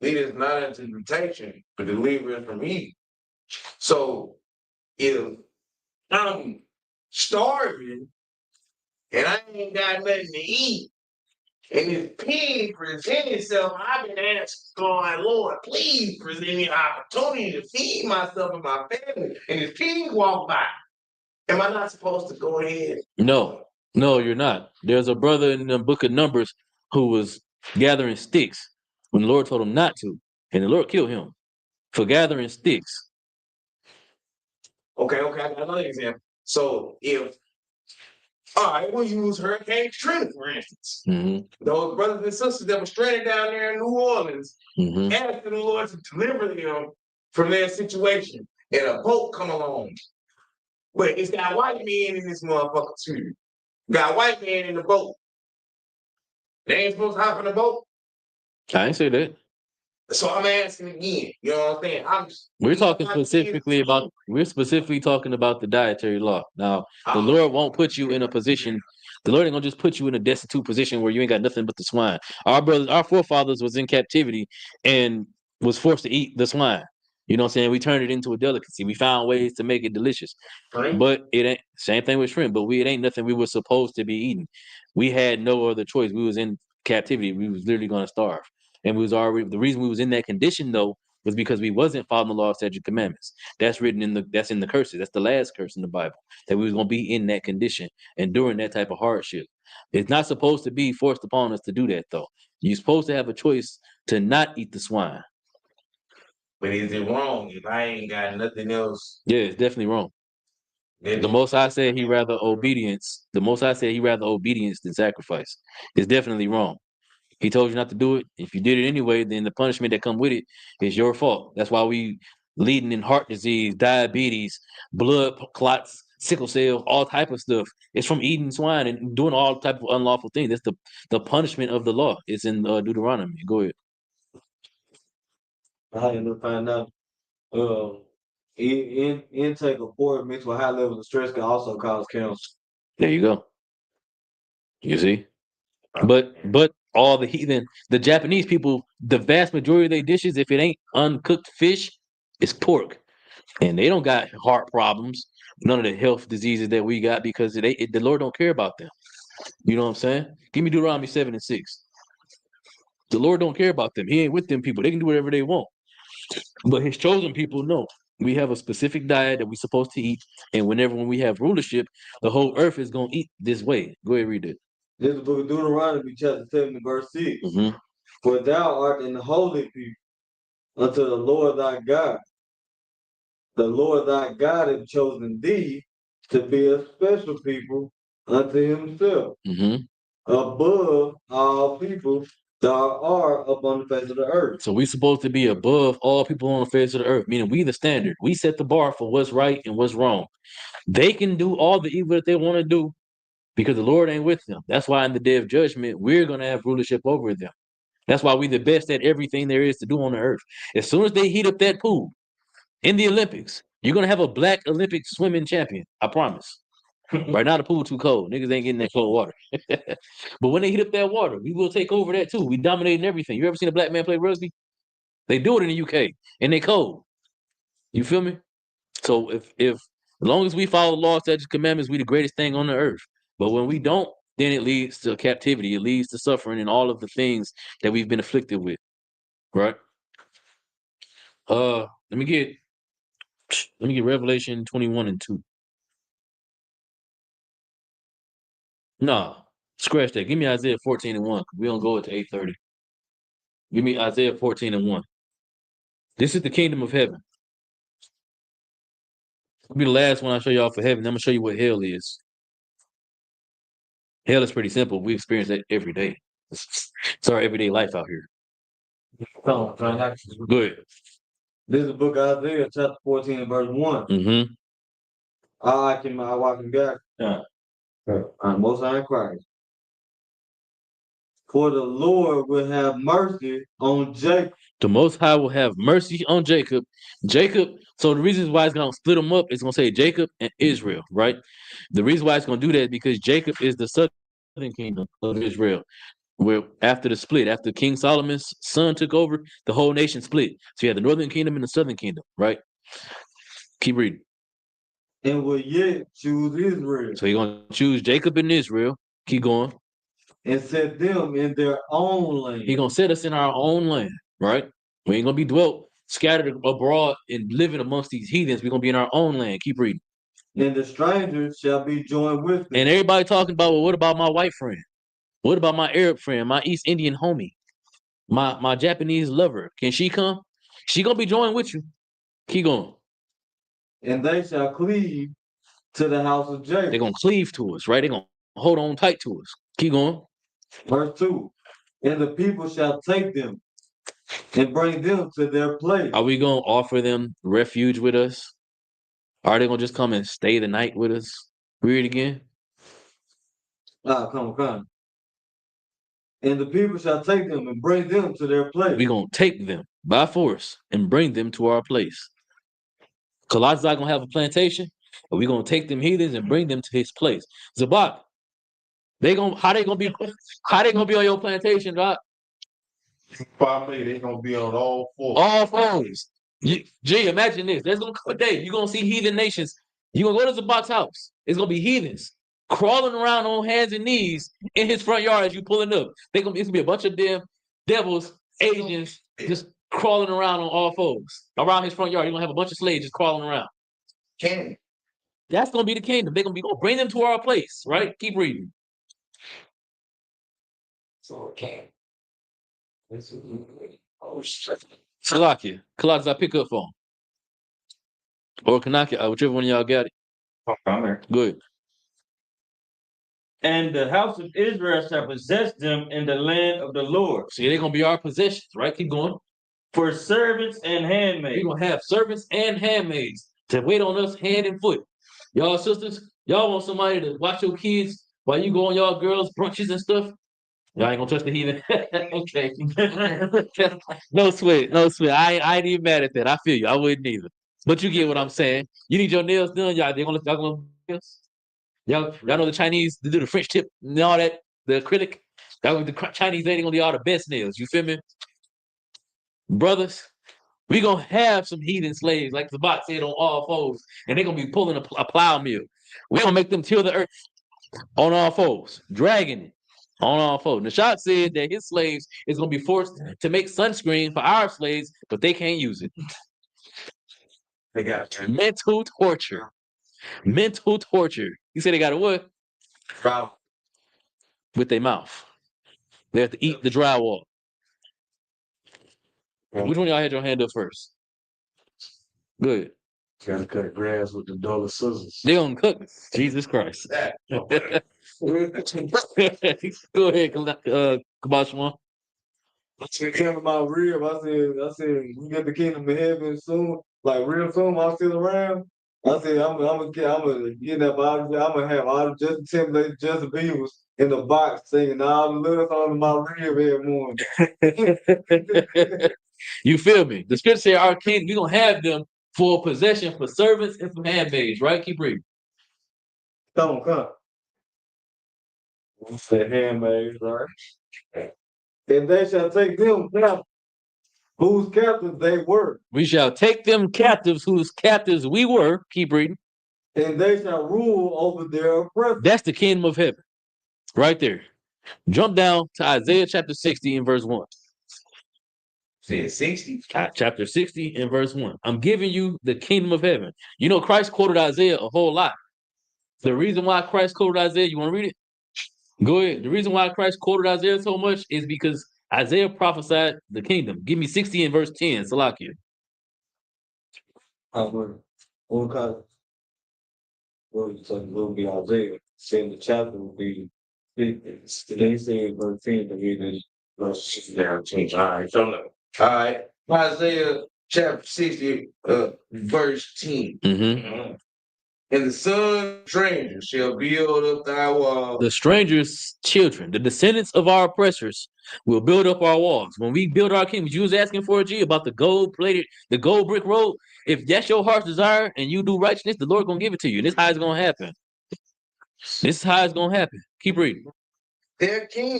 Lead us not into temptation, but deliver us from evil. So if I'm starving and I ain't got nothing to eat, and this pig present itself, I've been asking God, Lord, please present me an opportunity to feed myself and my family. And this pig walk by. Am I not supposed to go ahead? No, you're not. There's a brother in the book of Numbers who was gathering sticks when the Lord told him not to, and the Lord killed him for gathering sticks. Okay, I got another example. So all right, we'll use Hurricane Katrina, for instance. Mm-hmm. Those brothers and sisters that were stranded down there in New Orleans Mm-hmm. asked the Lord to deliver them from their situation, and a boat come along. But it's got white men in this motherfucker too. Got white men in the boat. They ain't supposed to hop in the boat. I ain't say that. So I'm asking again. You know what I'm saying? We're specifically talking about the dietary law. Now, the Lord won't put you in a position. The Lord ain't gonna just put you in a destitute position where you ain't got nothing but the swine. Our forefathers was in captivity and was forced to eat the swine. You know what I'm saying? We turned it into a delicacy. We found ways to make it delicious. Shrimp? But it ain't same thing with shrimp, but it ain't nothing we were supposed to be eating. We had no other choice. We was in captivity. We was literally gonna starve. And we was already the reason we was in that condition though was because we wasn't following the law, statute, commandments. That's written in the curses. That's the last curse in the Bible. That we was gonna be in that condition and during that type of hardship. It's not supposed to be forced upon us to do that though. You're supposed to have a choice to not eat the swine. But is it wrong if I ain't got nothing else? Yeah, it's definitely wrong. The Most High said he rather obedience. The Most High said he rather obedience than sacrifice. It's definitely wrong. He told you not to do it. If you did it anyway, then the punishment that come with it is your fault. That's why we leading in heart disease, diabetes, blood clots, sickle cell, all type of stuff. It's from eating swine and doing all type of unlawful things. That's the punishment of the law. It's in Deuteronomy. Go ahead. I ended up finding out intake of pork mixed with high levels of stress can also cause cancer. There you go. You see? But all the heathen, the Japanese people, the vast majority of their dishes, if it ain't uncooked fish, it's pork. And they don't got heart problems, none of the health diseases that we got because the Lord don't care about them. You know what I'm saying? Give me Deuteronomy 7:6. The Lord don't care about them. He ain't with them people. They can do whatever they want. But his chosen people know. We have a specific diet that we're supposed to eat. And when we have rulership, the whole earth is going to eat this way. Go ahead, read it. This is the book of Deuteronomy, chapter 7, verse 6. Mm-hmm. For thou art in the holy people unto the Lord thy God. The Lord thy God hath chosen thee to be a special people unto himself, above all people that are upon the face of the earth. So we're supposed to be above all people on the face of the earth, meaning we the standard. We set the bar for what's right and what's wrong. They can do all the evil that they want to do because the Lord ain't with them. That's why in the day of judgment, we're going to have rulership over them. That's why we the best at everything there is to do on the earth. As soon as they heat up that pool in the Olympics, you're going to have a black Olympic swimming champion. I promise. Right now, the pool too cold. Niggas ain't getting that cold water. But when they heat up that water, we will take over that too. We dominating everything. You ever seen a black man play rugby? They do it in the UK, and they cold. You feel me? So if as long as we follow the law, statutes, commandments, we the greatest thing on the earth. But when we don't, then it leads to captivity. It leads to suffering and all of the things that we've been afflicted with. Right? Let me get Revelation 21:2. Nah, scratch that. Give me Isaiah 14:1. We don't go into 8:30. Give me Isaiah 14:1. This is the kingdom of heaven. It'll be the last one I show y'all for heaven. I'm gonna show you what hell is. Hell is pretty simple. We experience that every day. It's our everyday life out here. Go ahead. This is the book of Isaiah, chapter 14, verse 1. Mm-hmm. I walk in God. I'm Most High in Christ. For the Lord will have mercy on Jacob. The Most High will have mercy on Jacob. So the reason why it's going to split them up is going to say Jacob and Israel, right? The reason why it's going to do that is because Jacob is the southern kingdom of Israel. Where after the split, after King Solomon's son took over, the whole nation split. So you have the northern kingdom and the southern kingdom, right? Keep reading. And will yet choose Israel. So you're going to choose Jacob and Israel. Keep going. And set them in their own land. He's going to set us in our own land, right? We ain't going to be scattered abroad and living amongst these heathens. We're going to be in our own land. Keep reading. And the strangers shall be joined with them. And everybody talking about, well, what about my white friend? What about my Arab friend, my East Indian homie, my Japanese lover? Can she come? She going to be joined with you. Keep going. And they shall cleave to the house of Jacob. They're going to cleave to us, right? They're going to hold on tight to us. Keep going. Verse 2. And the people shall take them and bring them to their place. Are we going to offer them refuge with us? Are they going to just come and stay the night with us? Read it again. Come. And the people shall take them and bring them to their place. We're going to take them by force and bring them to our place. Colossus going to have a plantation, but we're going to take them heathens and bring them to his place. Zabak, how they gonna be on your plantation, Doc? Probably they gonna be on all fours. All fours. Gee, imagine this. There's gonna come a day you're gonna see heathen nations. You're gonna go to Zabak's house. It's gonna be heathens crawling around on hands and knees in his front yard as you pulling up. It's gonna be a bunch of damn devils, Asians, just crawling around on all fours around his front yard. You're gonna have a bunch of slaves just crawling around. That's gonna be the kingdom. They're gonna bring them to our place, right? Keep reading. Salakia. Salakia, I pick up phone. Or Kanaka, whichever one of y'all got it. I'm there. Good. And the house of Israel shall possess them in the land of the Lord. See, they're gonna be our possessions, right? Keep going. For servants and handmaids. We're gonna have servants and handmaids to wait on us hand and foot. Y'all sisters, y'all want somebody to watch your kids while you go on y'all girls' brunches and stuff? Y'all ain't gonna touch the heathen. Okay. No sweat, no sweat. I ain't even mad at that. I feel you. I wouldn't either. But you get what I'm saying. You need your nails done, y'all gonna nails? Y'all know the Chinese they do the French tip and all that, the acrylic. Chinese ain't gonna do all the best nails. You feel me? Brothers, we gonna have some heathen slaves, like the box said, on all fours, and they're gonna be pulling a plow mill. We gonna make them till the earth on all fours, dragging it on all fours. Nashad said that his slaves is gonna be forced to make sunscreen for our slaves, but they can't use it. They got Mental torture. Mental torture. He said they got a what? problem. With their mouth. They have to eat the drywall. Which one of y'all had your hand up first? Good. Gotta cut grass with the duller scissors. They gonna cook. Jesus Christ. Go ahead, Kabashwan. It came to my rib. I said, we get the kingdom of heaven soon, like real soon. I'm still around. I said, I'm gonna get that body. I'm gonna have all the Justin Timberlake, Justin Bieber's in the box singing all the lyrics on my rib every morning. You feel me? The scripture say our king, we gonna have them for possession for servants and for handmaids, right? Keep reading. Come. The handmaids, right? And they shall take them captive, whose captives they were. We shall take them captives whose captives we were. Keep reading. And they shall rule over their oppressors. That's the kingdom of heaven. Right there. Jump down to Isaiah chapter 60 and verse 1. Said 60? Chapter 60 and verse 1. I'm giving you the kingdom of heaven. You know, Christ quoted Isaiah a whole lot. The reason why Christ quoted Isaiah, you want to read it? Go ahead. The reason why Christ quoted Isaiah so much is because Isaiah prophesied the kingdom. Give me 60 and verse 10, Salakia. What you talking will be Isaiah. Saying the chapter will be 50. They say verse 10 to read this verse 17. All right, so look. All right. Isaiah chapter 60, verse 10. Mm-hmm. And the son of strangers shall build up thy wall. The strangers' children, the descendants of our oppressors, will build up our walls. When we build our kingdoms, you was asking for a G about the gold brick road. If that's your heart's desire and you do righteousness, the Lord gonna give it to you. This is how it's gonna happen. This is how it's gonna happen. Keep reading. Their king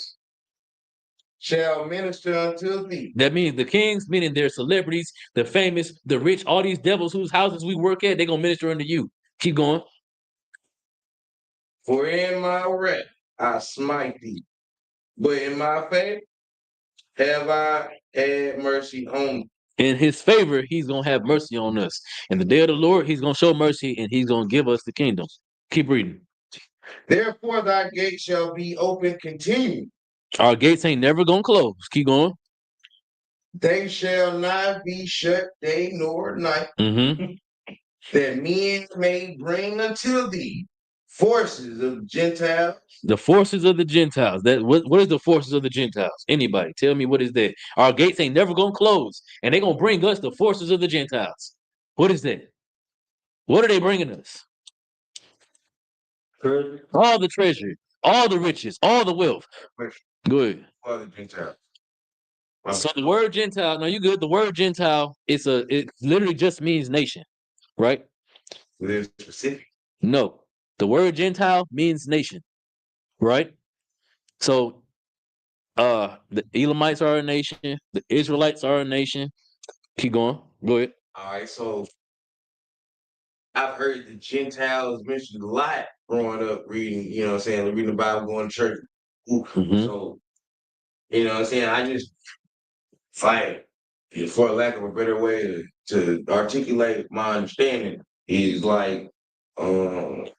shall minister unto thee. That means the kings, meaning their celebrities, the famous, the rich, all these devils whose houses we work at, they're gonna minister unto you. Keep going. For in my wrath I smite thee, but in my favor have I had mercy on thee. In his favor, he's gonna have mercy on us. In the day of the Lord, he's gonna show mercy and he's gonna give us the kingdom. Keep reading. Therefore thy gate shall be open continually. Our gates ain't never gonna close. Keep going. They shall not be shut day nor night. Mm-hmm. That men may bring unto thee forces of Gentiles. The forces of the Gentiles. What is the forces of the Gentiles? Anybody tell me what is that? Our gates ain't never gonna close, and they're gonna bring us the forces of the Gentiles. What is that? What are they bringing us? Treasure. All the treasure, all the riches, all the wealth. Go ahead. For the Gentiles. So the word Gentile, no, you good. The word Gentile it literally just means nation, right? It is specific. No, the word Gentile means nation, right? So the Elamites are a nation, the Israelites are a nation. Keep going. Go ahead. All right, so I've heard the Gentiles mentioned a lot growing up, reading, you know what I'm saying, reading the Bible, going to church. Mhm. So, you know what I'm saying, I just fight, for lack of a better way to articulate my understanding, is like Sodom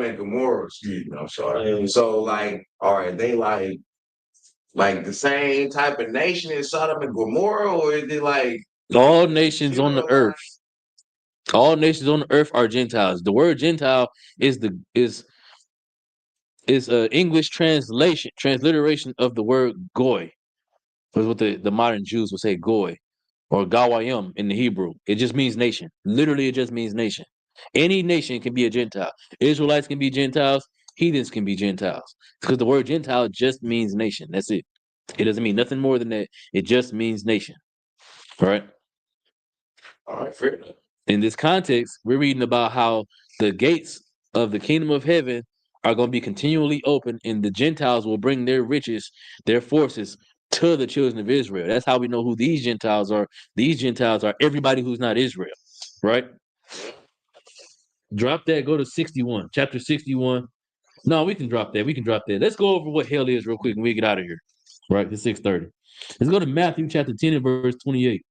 and Gomorrah, excuse me, I'm sorry. So like, all right, they like the same type of nation as Sodom and Gomorrah, or is it like All nations on the earth. All nations on the earth are Gentiles. The word Gentile is a English transliteration of the word goy. That's what the modern Jews would say, goy. or Gawayim in the Hebrew. It just means nation. Literally, it just means nation. Any nation can be a Gentile. Israelites can be Gentiles. Heathens can be Gentiles. Because the word Gentile just means nation. That's it. It doesn't mean nothing more than that. It just means nation. All right? All right, fair enough. In this context, we're reading about how the gates of the kingdom of heaven are going to be continually open, and the Gentiles will bring their riches, their forces to the children of Israel. That's how we know who these Gentiles are. These Gentiles are everybody who's not Israel, right? Drop that, go to 61, chapter 61. No, we can drop that. We can drop that. Let's go over what hell is real quick and we get out of here. Right, it's 6:30. Let's go to Matthew chapter 10 and verse 28.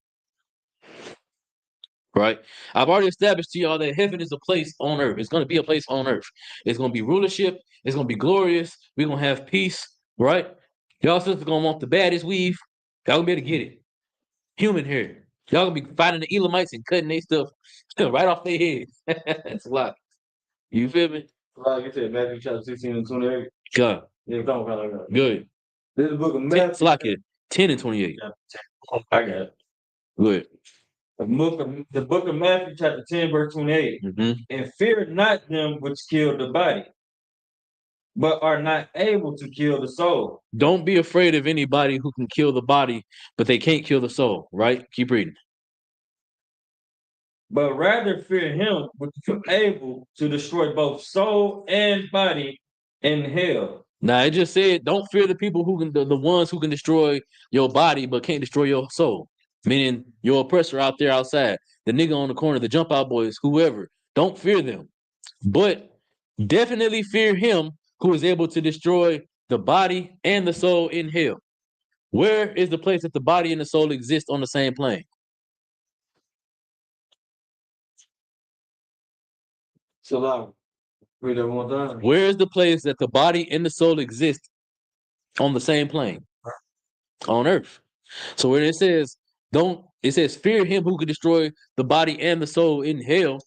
Right? I've already established to y'all that heaven is a place on earth. It's going to be a place on earth. It's going to be rulership. It's going to be glorious. We're going to have peace. Right? Y'all sisters going to want the baddest weave. Y'all going to be able to get it. Human hair. Y'all going to be fighting the Elamites and cutting their stuff right off their heads. That's a lot. You feel me? Like you said, Matthew chapter 16 and 28. God. Yeah, come on. Good. This is the book of Matthew. Like it. 10 and 28. I got it. Good. The book of Matthew, chapter 10, verse 28. And fear not them which kill the body, but are not able to kill the soul. Don't be afraid of anybody who can kill the body, but they can't kill the soul, right? Keep reading. But rather fear him which is able to destroy both soul and body in hell. Now, it just said, don't fear the people who can, the ones who can destroy your body, but can't destroy your soul. Meaning your oppressor out there outside, the nigga on the corner, the jump out boys, whoever. Don't fear them. But definitely fear him who is able to destroy the body and the soul in hell. Where is the place that the body and the soul exist on the same plane? So like, read that one time. Where is the place that the body and the soul exist on the same plane? On earth. So when it says, it says fear him who can destroy the body and the soul in hell.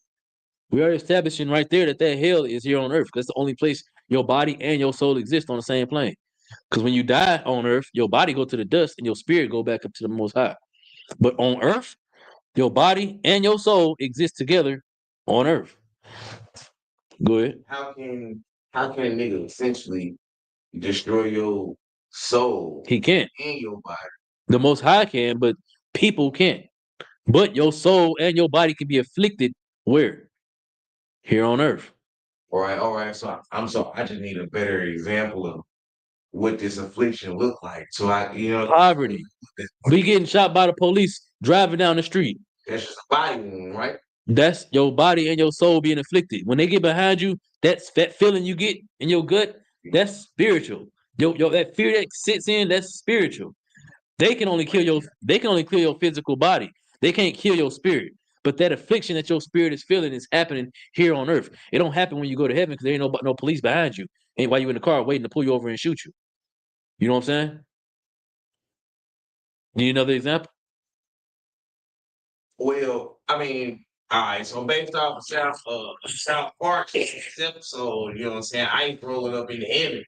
We are establishing right there that hell is here on earth. That's the only place your body and your soul exist on the same plane. Because when you die on earth, your body go to the dust and your spirit go back up to the Most High. But on earth, your body and your soul exist together on earth. Go ahead. How can a nigga essentially destroy your soul? He can't. And your body. The Most High can, but people can't. But your soul and your body can be afflicted where? Here on earth. All right. So I'm sorry. I just need a better example of what this affliction look like. So poverty. We getting shot by the police driving down the street. That's just a body wound, right? That's your body and your soul being afflicted. When they get behind you, that feeling you get in your gut, that's spiritual. That fear that sits in, that's spiritual. They can only kill your physical body. They can't kill your spirit. But that affliction that your spirit is feeling is happening here on earth. It don't happen when you go to heaven because there ain't no police behind you. Ain't while you in the car waiting to pull you over and shoot you. You know what I'm saying? Need another example? Well, I mean, all right. So based off of South Park episode, you know what I'm saying? I ain't rolling up in the heaven,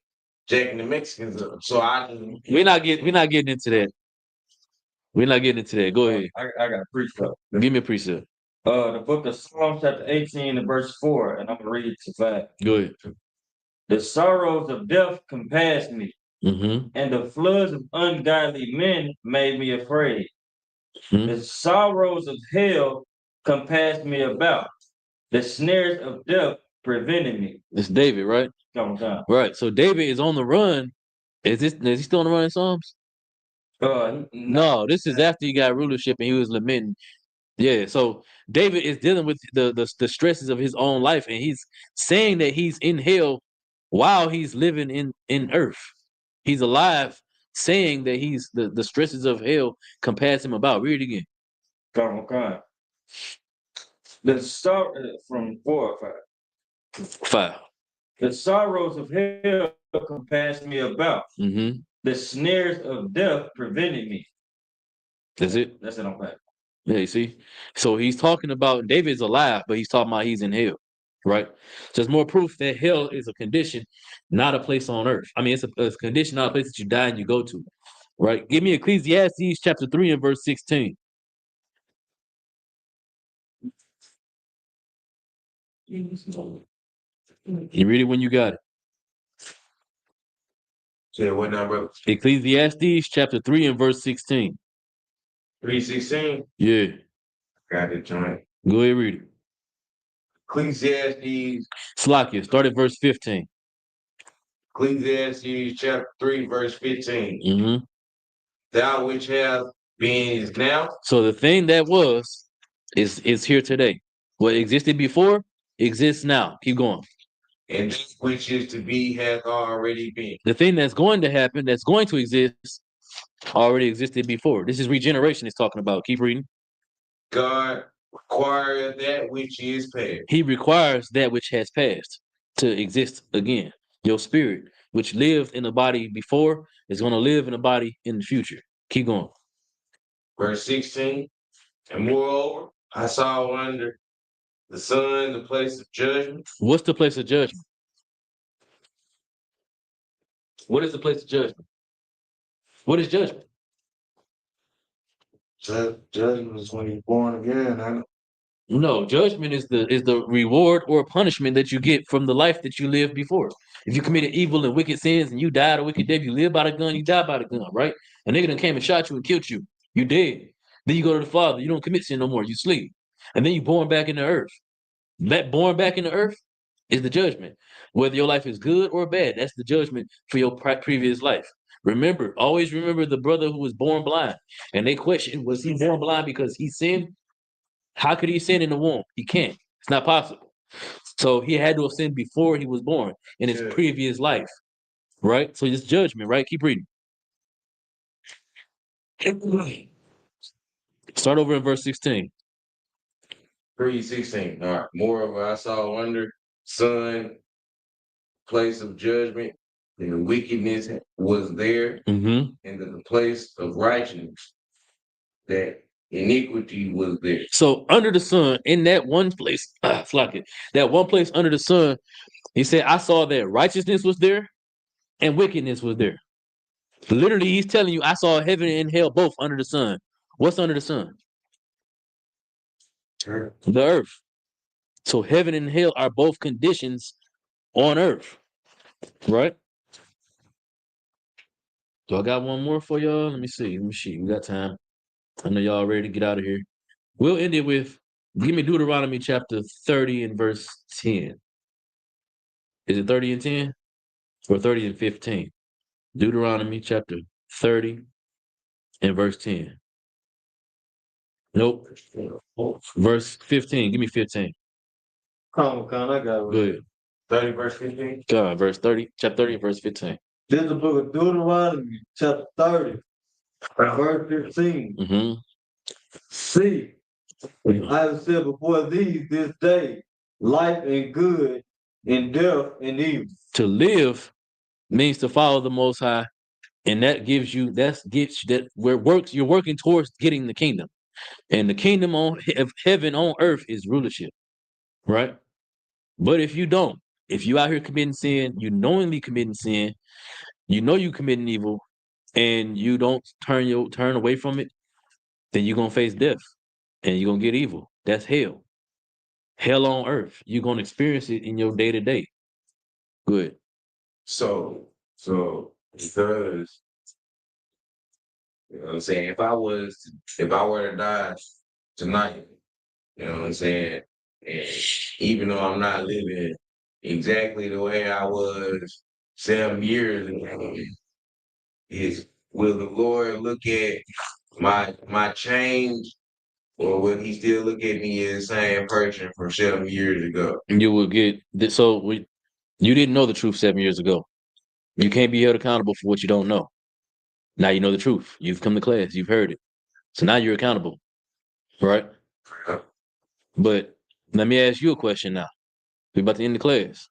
jacking the Mexicans up. So we're not getting into that. We're not getting into that. Go ahead. I got a precept. Give me a precept. The book of Psalms, chapter 18 and verse 4, and I'm gonna read it to 5. Go ahead. The sorrows of death compassed me, and the floods of ungodly men made me afraid. The sorrows of hell compassed me about. The snares of death prevented me. It's David, right? Right. So David is on the run. Is he still on the run in Psalms? No, this is after he got rulership and he was lamenting. Yeah, so David is dealing with the stresses of his own life, and he's saying that he's in hell while he's living in earth. He's alive, saying that he's the stresses of hell compass him about. Read it again. Okay. The from 4 or 5. 5. The sorrows of hell compassed me about. The snares of death prevented me. That's it? That's it on 5. Yeah, you see? So he's talking about David's alive, but he's talking about he's in hell, right? So it's more proof that hell is a condition, not a place on earth. I mean, it's a condition, not a place that you die and you go to, right? Give me Ecclesiastes chapter 3 and verse 16. You read it when you got it. Say what now, bro? Ecclesiastes chapter 3 and verse 16. 3:16. Yeah. Got it, joint. Go ahead, read it. Ecclesiastes. Slakia, start at verse 15. Ecclesiastes chapter 3, verse 15. Mm-hmm. Thou which have been is now. So the thing that was is here today. What existed before exists now. Keep going. And that which is to be hath already been. The thing that's going to happen, that's going to exist, already existed before. This is regeneration it's talking about. Keep reading. God requireth that which is past. He requires that which has passed to exist again. Your spirit, which lived in the body before, is going to live in the body in the future. Keep going. Verse 16. And moreover, I saw under the sun the place of judgment. What's the place of judgment? What is the place of judgment? What is judgment? Judgment is when you're born again. I know. No, judgment is the reward or punishment that you get from the life that you lived before. If you committed evil and wicked sins and you died a wicked death, you live by the gun, you die by the gun, right? A nigga done came and shot you and killed you. You dead. Then you go to the Father. You don't commit sin no more. You sleep. And then you born back in the earth. That born back in the earth is the judgment. Whether your life is good or bad, that's the judgment for your previous life. Remember, always remember the brother who was born blind. And they question, was he born blind because he sinned? How could he sin in the womb? He can't. It's not possible. So he had to have sinned before he was born in his previous life, right? So it's judgment, right? Keep reading. Start over in verse 16. 3:16. All right. Moreover, I saw under sun place of judgment, and the wickedness was there, Mm-hmm. and the place of righteousness, that iniquity was there. So under the sun, in that one place, that one place under the sun, he said, I saw that righteousness was there and wickedness was there. Literally, he's telling you, I saw heaven and hell both under the sun. What's under the sun? The earth. So heaven and hell are both conditions on earth, right? So I got one more for y'all. Let me see. We got time. I know y'all ready to get out of here. We'll end it with, give me Deuteronomy chapter 30 and verse 10. Is it 30 and 10? Or 30 and 15? Deuteronomy chapter 30 and verse 10. Nope. Verse 15. Give me 15. Come on, I got it. Go ahead. 30 verse 15. God, verse 30, chapter 30, verse 15. This is the book of Deuteronomy, chapter 30, verse 15. Mm-hmm. See, I have said before thee this day, life and good, and death and evil. To live means to follow the Most High, and that gives you you're working towards getting the kingdom, and the kingdom of heaven on earth is rulership, right? But if you don't, if you out here committing sin, you knowingly committing sin, you know you committing evil, and you don't turn away from it, then you're gonna face death, and you're gonna get evil. That's hell. Hell on earth. You're gonna experience it in your day to day. Good. So because you know what I'm saying, if I were to die tonight, you know what I'm saying, and even though I'm not living exactly the way I was 7 years ago, will the Lord look at my change, or will he still look at me as the same person from 7 years ago? You will get this. You didn't know the truth 7 years ago. You can't be held accountable for what you don't know. Now you know the truth. You've come to class. You've heard it. So now you're accountable, right? But let me ask you a question now. We're about to end the class.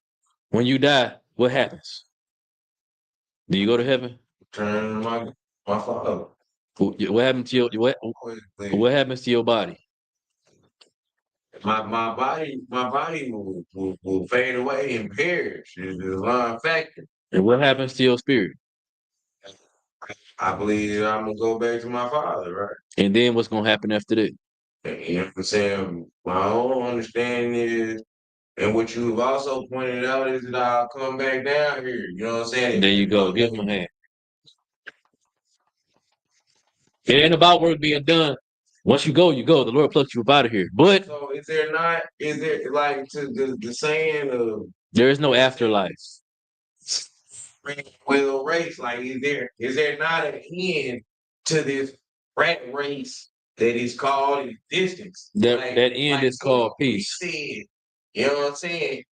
When you die, what happens? Do you go to heaven? Turn my father. What happens to what happens to your body? My body will fade away and perish. It's a long factor. And what happens to your spirit? I believe I'm gonna go back to my father, right? And then what's gonna happen after that? You know what I'm saying? My own understanding is And what you've also pointed out is that I'll come back down here. You know what I'm saying? There you go. Give him a hand. It ain't about work being done. Once you go, you go. The Lord plucks you up out of here. But So is there like to the saying of there is no afterlife. will race? Like is there not an end to this rat race that is called existence? That Like, that end is called he peace. said, you know what I'm saying?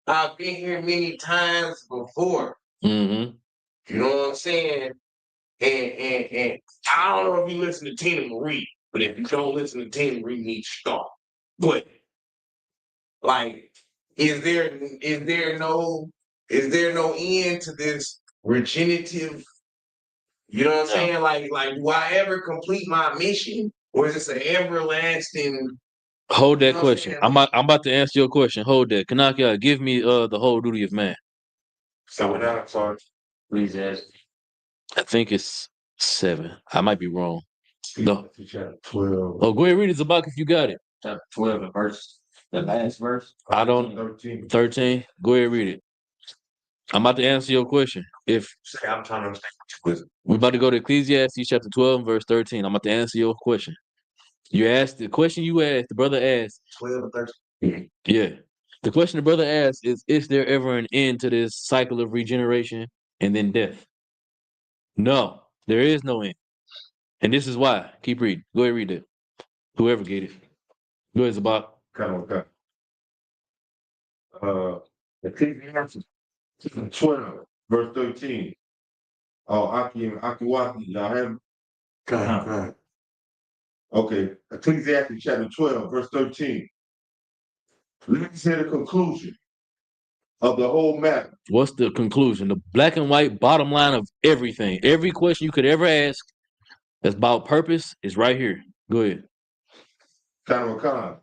I've been here many times before. Mm-hmm. You know what I'm saying? And I don't know if you listen to Tina Marie, but if you don't listen to Tina Marie, you need to start. But like, is there no end to this regenerative? You know what I'm saying? Like, do I ever complete my mission, or is this an everlasting? Hold that question. I'm about to answer your question. Hold that. Kanaka, give me the whole duty of man. So now, sorry. Please ask. I think it's 7. I might be wrong. No. Chapter 12. Oh, go ahead, read it, Zabak, if you got it. Chapter 12 and verse, the last verse. I don't. 13. Go ahead, read it. I'm about to answer your question. If I'm trying to understand what you we're about to go to Ecclesiastes chapter 12, verse 13. I'm about to answer your question. You asked the question you asked, the brother asked. 12 and 13. Yeah. The question the brother asked is there ever an end to this cycle of regeneration and then death? No, there is no end. And this is why. Keep reading. Go ahead, read it. Whoever get it. Go ahead, Zabak. Okay. Ecclesiastes 12, verse 13. Oh, Akiwaki, y'all have it? Okay, Ecclesiastes chapter 12, verse 13. Let's hear the conclusion of the whole matter. What's the conclusion? The black and white bottom line of everything. Every question you could ever ask that's about purpose is right here. Go ahead. Khan.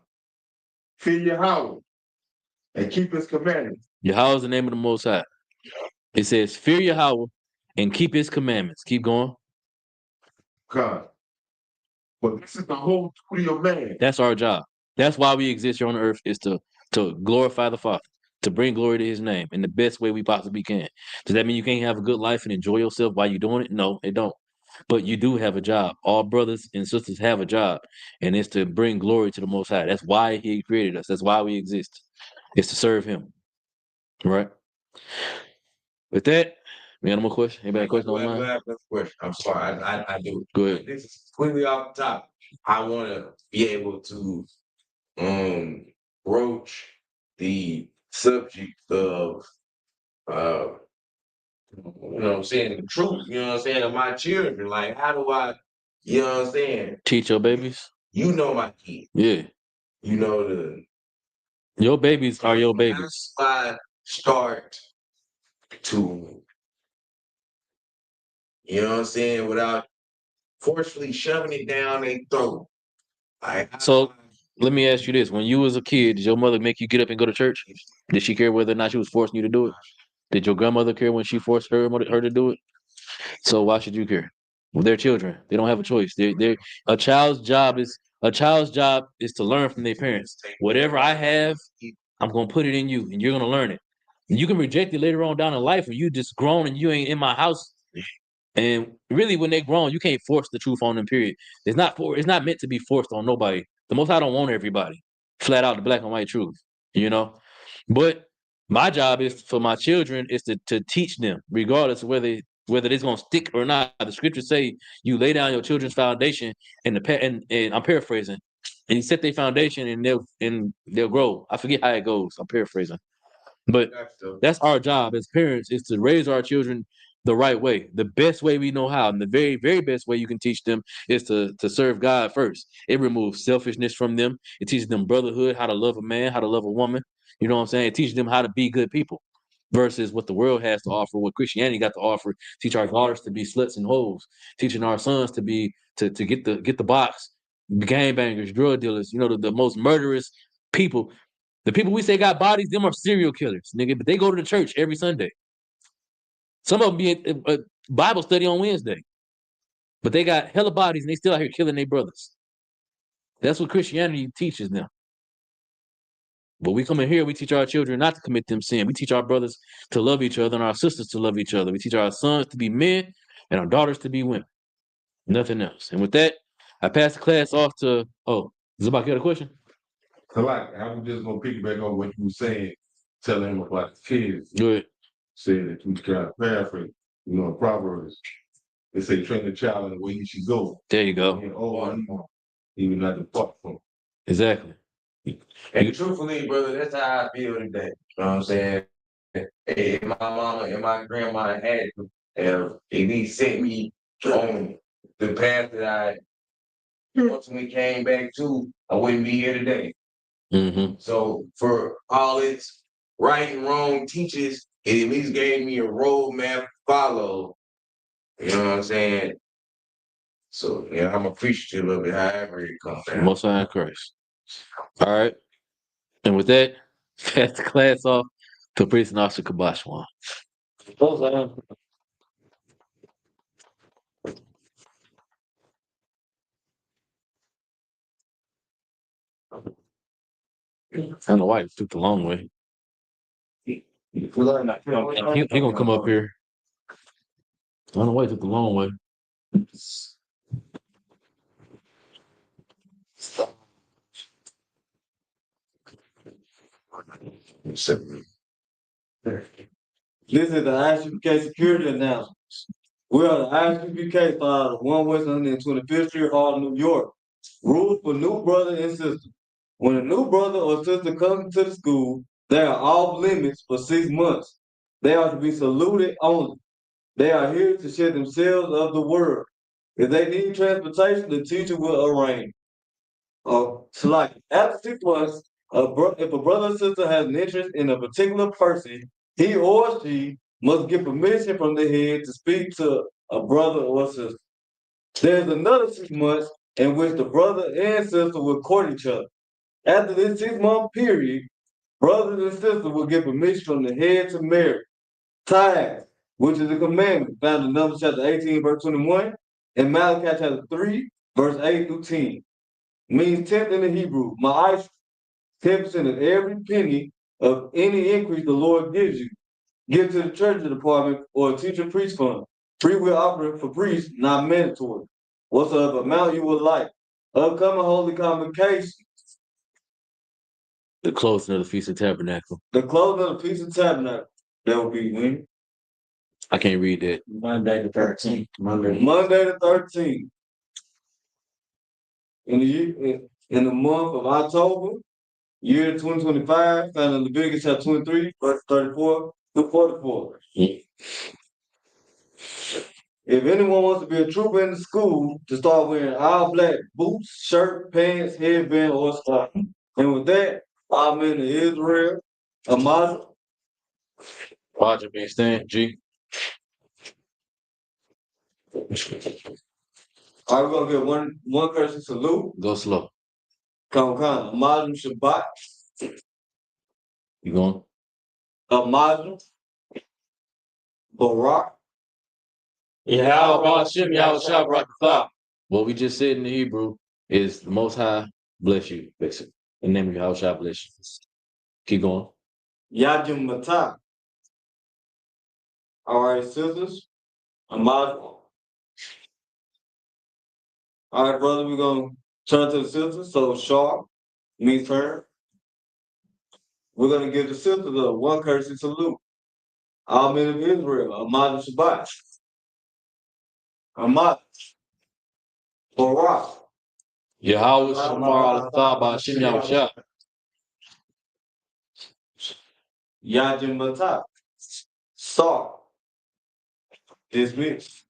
Fear Yahweh and keep his commandments. Yahweh is the name of the Most High. It says, fear Yahweh and keep his commandments. Keep going. God. But this is the whole duty of man. That's our job. That's why we exist here on earth, is to glorify the Father, to bring glory to his name in the best way we possibly can. Does that mean you can't have a good life and enjoy yourself while you're doing it? No, it don't. But you do have a job. All brothers and sisters have a job, and it's to bring glory to the Most High. That's why he created us. That's why we exist. It's to serve him. Right? With that, we got no more question? Anybody have a question online? Question. I'm sorry, I do. Go ahead. This is completely off the top. I want to be able to broach the subject of you know what I'm saying, the truth, you know what I'm saying, of my children. Like, how do I, you know what I'm saying? Teach your babies? You know my kids. Yeah. You know your babies are your babies. I start to, you know what I'm saying, without forcefully shoving it down their throat. So let me ask you this. When you was a kid, did your mother make you get up and go to church? Did she care whether or not she was forcing you to do it? Did your grandmother care when she forced her to do it? So why should you care? Well, they're children. They don't have a choice. A child's job is to learn from their parents. Whatever I have, I'm gonna put it in you, and you're gonna learn it. And you can reject it later on down in life when you just grown and you ain't in my house. And really, when they grown, you can't force the truth on them. Period. It's not meant to be forced on nobody. The Most High don't want everybody. Flat out, the black and white truth. You know, but my job is for my children is to teach them, regardless of whether it's gonna stick or not. The scriptures say you lay down your children's foundation, and I'm paraphrasing, and you set their foundation, and they'll grow. I forget how it goes. I'm paraphrasing, but that's our job as parents, is to raise our children the right way, the best way we know how, and the very, very best way you can teach them is to serve God first. It removes selfishness from them. It teaches them brotherhood, how to love a man, how to love a woman. You know what I'm saying? It teaches them how to be good people versus what the world has to offer, what Christianity got to offer. Teach our daughters to be sluts and hoes, teaching our sons to get the box, gangbangers, drug dealers, you know, the most murderous people. The people we say got bodies, them are serial killers, nigga, but they go to the church every Sunday. Some of them be at a Bible study on Wednesday, but they got hella bodies and they still out here killing their brothers. That's what Christianity teaches them. But we come in here, we teach our children not to commit them sin. We teach our brothers to love each other and our sisters to love each other. We teach our sons to be men and our daughters to be women. Nothing else. And with that, I pass the class off to Zabak, you got a question? So like, I'm just gonna piggyback on what you were saying, telling him about the kids. Go ahead. Saying that you kind of paraphrase, Proverbs. They say train the child in the way he should go. There you go. And he will not depart from. Exactly. And truthfully, brother, that's how I feel today. You know what I'm saying? If my mama and my grandma had to, if he set me on the path that I ultimately came back to, I wouldn't be here today. Mm-hmm. So for all its right and wrong teachers, it at least gave me a roadmap to follow. You know what I'm saying? So yeah, I'm appreciative of it, however it comes down. Most High in Christ. All right. And with that, pass the class off to Priest and Officer Kabashwan. I don't know why he took the long way. He gonna come up here. I don't know why he took the long way. This is the ISUPK security announcements. We are the ISUPK filed at 1 West 125th Street, Harlem, New York. Rules for new brother and sister. When a new brother or sister comes to the school, they are off limits for 6 months. They are to be saluted only. They are here to share themselves of the word. If they need transportation, the teacher will arrange. After 6 months, if a brother or sister has an interest in a particular person, he or she must get permission from the head to speak to a brother or sister. There's another 6 months in which the brother and sister will court each other. After this 6-month period, brothers and sisters will get permission from the head to marry. Tithes, which is a commandment found in Numbers chapter 18, verse 21, and Malachi chapter 3, verse 8 through 10. Means tenth in the Hebrew, ma'ash, 10% of every penny of any increase the Lord gives you. Give to the treasury department or teacher priest fund. Free will offering for priests, not mandatory. Whatsoever amount you would like. Upcoming holy convocation. The closing of the Feast of Tabernacle. The closing of the Feast of Tabernacle. That would be when? I can't read that. Monday the 13th. Monday the 13th. In the month of October, year 2025, found in Leviticus chapter 23, verse 34 to 44. If anyone wants to be a trooper in the school, to start wearing all black boots, shirt, pants, headband, or scarf. And with that, I'm in Israel, Amazon. Roger, B. Stan, G. All right, we're gonna get one person salute. Go slow. Come, Amazon Shabbat. You going? Amazon. Barak. What we just said in the Hebrew is the Most High bless you, basically. The name of Yahushua bless you. Keep going. Yajim Matah. All right, sisters. Amazon. All right, brother, we're going to turn to the sisters. So, Sharp meets her. We're going to give the sisters a one courtesy salute. All men of Israel, Ahmad Shabbat. Ahmad. Barak. Yahweh Shamar al-Thah Ba'ashim Yahushua. Yajim Matah. Sar. Dismissed.